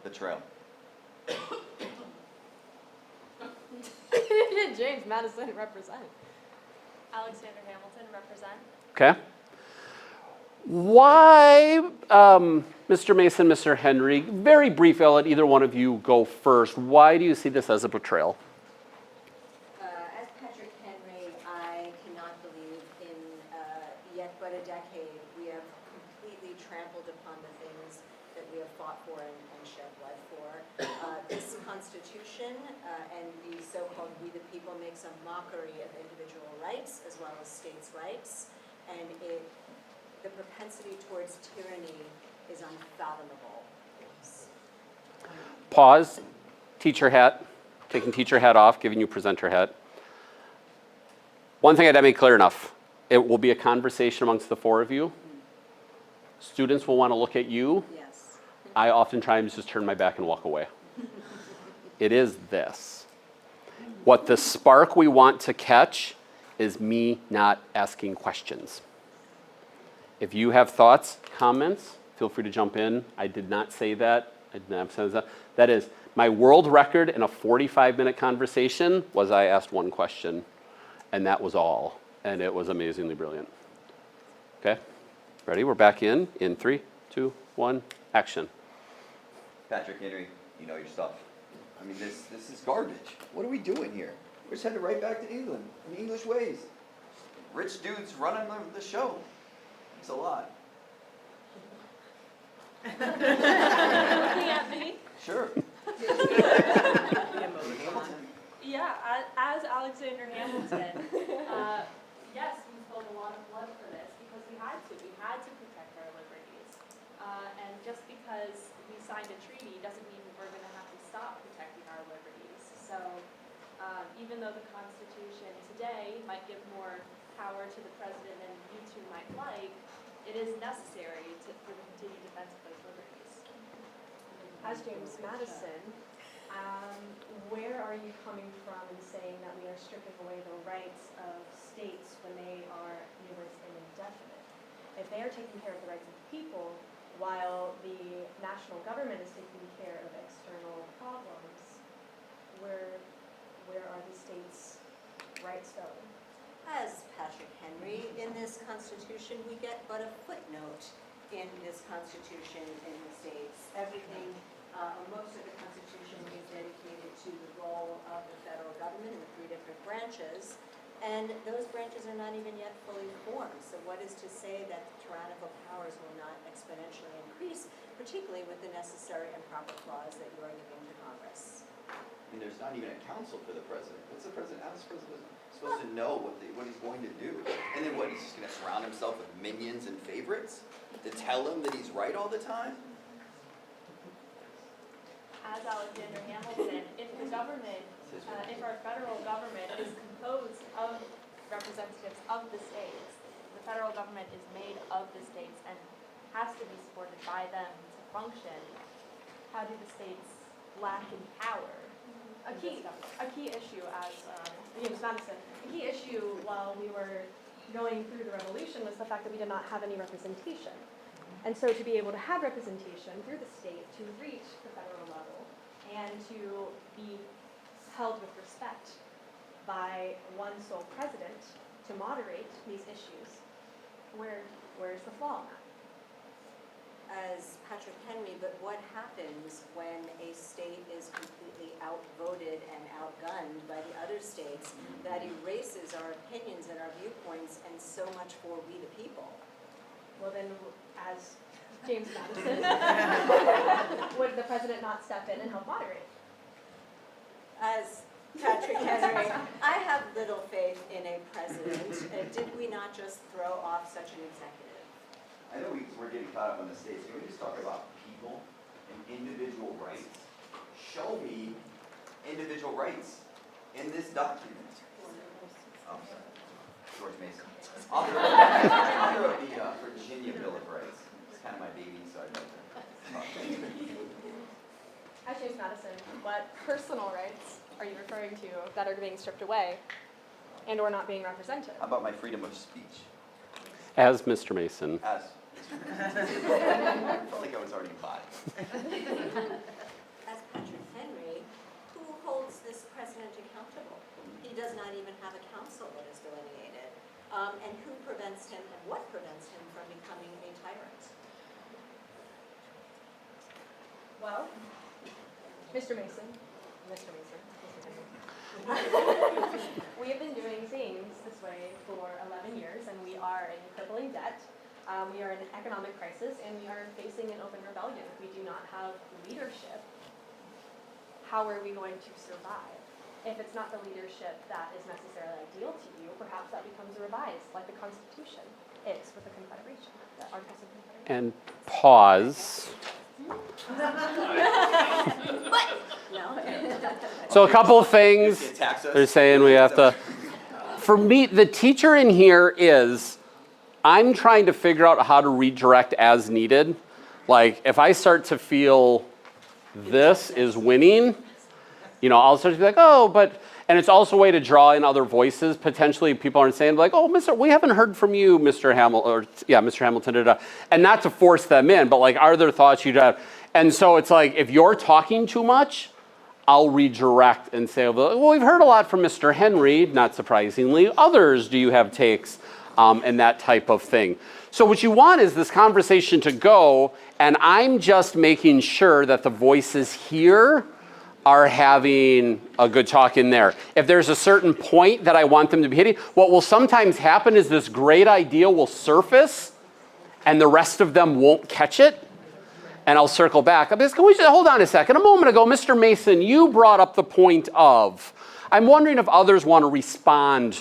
betrayal. James Madison represent. Alexander Hamilton represent. Okay. Why, Mr. Mason, Mr. Henry, very brief, I'll let either one of you go first. Why do you see this as a betrayal? As Patrick Henry, I cannot believe in yet but a decade we have completely trampled upon the things that we have fought for and shed blood for. This Constitution and the so-called we the people makes a mockery of individual rights as well as states' rights, and the propensity towards tyranny is unfathomable. Pause. Teacher hat. Taking teacher hat off, giving you presenter hat. One thing I didn't make clear enough. It will be a conversation amongst the 4 of you. Students will want to look at you. Yes. I often try and just turn my back and walk away. It is this. What the spark we want to catch is me not asking questions. If you have thoughts, comments, feel free to jump in. I did not say that. I did not say that. That is, my world record in a 45-minute conversation was I asked one question, and that was all. And it was amazingly brilliant. Okay? Ready? We're back in 3, 2, 1, action. Patrick Henry, you know your stuff. I mean, this is garbage. What are we doing here? We're just headed right back to England in English ways. Rich dudes running the show. It's a lot. Looking at me? Sure. Yeah, as Alexander Hamilton, yes, we spilled a lot of blood for this. signed a treaty doesn't mean we're going to have to stop protecting our liberties. So even though the Constitution today might give more power to the president than you two might like, it is necessary for the continued defense of those liberties. As James Madison, where are you coming from in saying that we are stripping away the rights of states when they are numerous and indefinite? If they are taking care of the rights of the people, while the national government is taking care of external problems, where are the states' rights going? As Patrick Henry, in this Constitution, we get but a footnote in this Constitution in the states. Everything, most of the Constitution is dedicated to the role of the federal government in the 3 different branches, and those branches are not even yet fully formed. So what is to say that tyrannical powers will not exponentially increase, particularly with the necessary and proper clause that you are giving to Congress? I mean, there's not even a council for the president. What's the president? How's the president supposed to know what he's going to do? And then what? He's just going to surround himself with minions and favorites to tell him that he's right all the time? As Alexander Hamilton, if the government, if our federal government is composed of representatives of the states, the federal government is made of the states and has to be supported by them to function, how do the states lack in power? A key issue, as James Madison, a key issue while we were going through the revolution was the fact that we did not have any representation. And so to be able to have representation through the state, to reach the federal level, and to be held with respect by one sole president to moderate these issues, where's the flaw in that? As Patrick Henry, but what happens when a state is completely outvoted and outgunned by the other states that erases our opinions and our viewpoints and so much for we the people? Well then, as James Madison, would the president not step in and help moderate? As Patrick Henry, I have little faith in a president. Did we not just throw off such an executive? I know we're getting caught up on the states. Can we just talk about people and individual rights? Show me individual rights in this document. Oh, sorry. George Mason. Author of the Virginia Bill of Rights. It's kind of my baby, so I'd like to talk about it. As James Madison, what personal rights are you referring to that are being stripped away and or not being represented? How about my freedom of speech? As Mr. Mason. As I felt like I was already bought. As Patrick Henry, who holds this president accountable? He does not even have a council that is delineated. And who prevents him and what prevents him from becoming a tyrant? Well, Mr. Mason, we have been doing things this way for 11 years, and we are in crippling debt. We are in an economic crisis, and we are facing an open rebellion. If we do not have leadership, how are we going to survive? If it's not the leadership that is necessarily ideal to you, perhaps that becomes revised, like the Constitution is with the Confederation, the Articles of Confederation. And pause. So a couple of things. They're saying we have to. For me, the teacher in here is, I'm trying to figure out how to redirect as needed. Like, if I start to feel this is winning, I'll start to be like, oh, but, and it's also a way to draw in other voices. Potentially people aren't saying like, oh, we haven't heard from you, Mr. Mr. Hamilton, and not to force them in, but like, are there thoughts you'd have? And so it's like, if you're talking too much, I'll redirect and say, well, we've heard a lot from Mr. Henry, not surprisingly. Others, do you have takes? And that type of thing. So what you want is this conversation to go, and I'm just making sure that the voices here are having a good talk in there. If there's a certain point that I want them to be hitting, what will sometimes happen is this great idea will surface, and the rest of them won't catch it, and I'll circle back. Can we just hold on a second? A moment ago, Mr. Mason, you brought up the point of, I'm wondering if others want to respond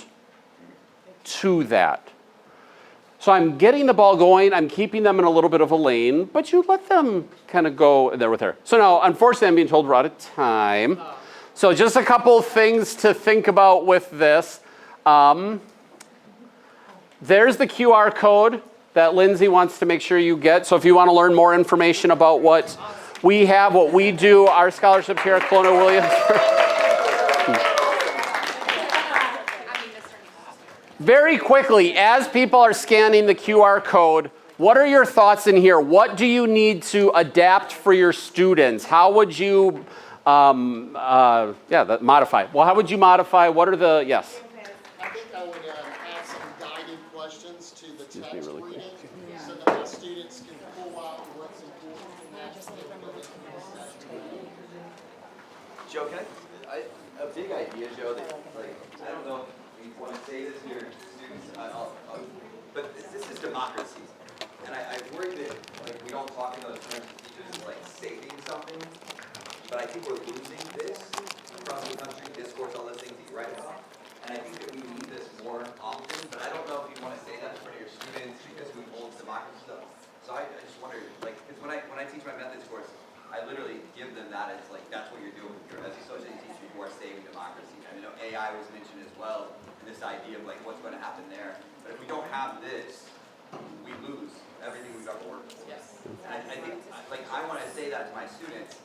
to that. So I'm getting the ball going, I'm keeping them in a little bit of a lane, but you let them kind of go there with her. So now, unfortunately, I'm being told we're out of time. So just a couple things to think about with this. There's the QR code that Lindsay wants to make sure you get. So if you want to learn more information about what we have, what we do, our scholarships here at Colonial Williamsburg. Very quickly, as people are scanning the QR code, what are your thoughts in here? What do you need to adapt for your students? How would you, modify? Well, how would you modify? What are the, yes? I think I would add some guided questions to the text really quick. reading so that the students can pull out what's important from that. Joe, can a big idea, Joe, that, like, I don't know if you want to say this to your students, but this is democracy. And I worry that, like, we don't talk in those terms to teachers as, like, saving something, but I think we're losing this across the country, discourse, all those things that you write about. And I think that we need this more often, but I don't know if you want to say that in front of your students because we hold democracy stuff. So I just wonder, like, because when I teach my methods course, I literally give them that as, like, that's what you're doing with your, as a social teacher, you are saving democracy. And I know AI was mentioned as well, and this idea of, like, what's going to happen there. But if we don't have this, we lose everything we've ever worked for. Yes. And I think, like, I want to say that to my students,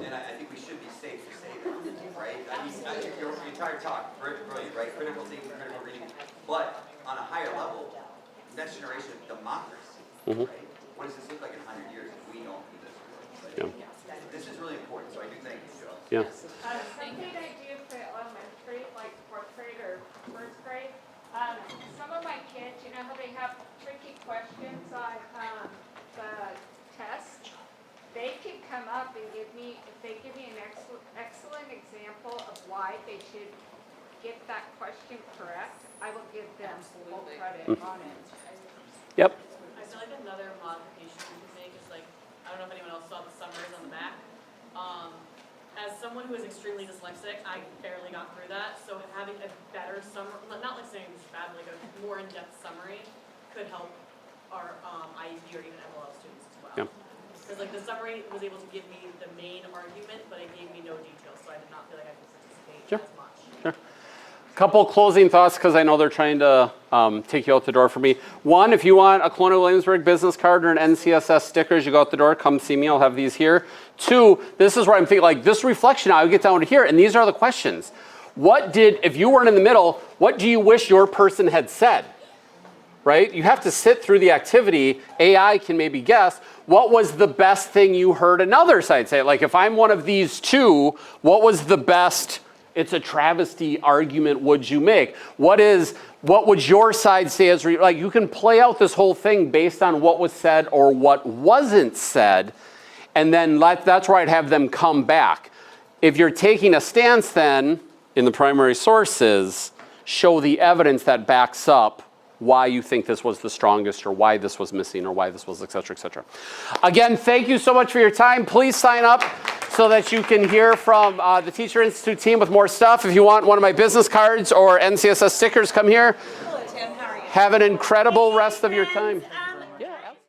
and I think we should be safe to say that, right? I mean, your entire talk, brilliant, right? Critical thinking, critical reading. But on a higher level, next generation of democracy, right? What does this look like in 100 years if we don't do this? Right? Yeah. This is really important, so I do thank you, Joe. Yeah. Something I do for elementary, like fourth grade or first grade, some of my kids, you know how they have tricky questions on the test? They can come up and give me, if they give me an excellent example of why they should get that question correct, I will give them full credit on it. Yep. I feel like another modification we can make is like, I don't know if anyone else saw the summaries on the back. As someone who is extremely dyslexic, I barely got through that, so having a better summary, not like saying it's bad, but like a more in-depth summary could help our IEP or even MLL students as well. Yeah. Because like the summary was able to give me the main argument, but it gave me no details, so I did not feel like I could participate as much. Sure. Couple closing thoughts because I know they're trying to take you out the door for me. One, if you want a Colonial Williamsburg business card or an NCSS sticker as you go out the door, come see me. I'll have these here. Two, this is where I'm thinking, like this reflection, I would get down to here, and these are the questions. What did, if you weren't in the middle, what do you wish your person had said? Right? You have to sit through the activity. AI can maybe guess, what was the best thing you heard another side say? Like if I'm one of these two, what was the best, it's a travesty argument would you make? What would your side say as, like you can play out this whole thing based on what was said or what wasn't said, and then that's where I'd have them come back. If you're taking a stance then, in the primary sources, show the evidence that backs up why you think this was the strongest or why this was missing or why this was, et cetera, et cetera. Again, thank you so much for your time. Please sign up so that you can hear from the Teacher Institute team with more stuff. If you want one of my business cards or NCSS stickers, come here. Hello, Tim. How are you? Have an incredible rest of your time.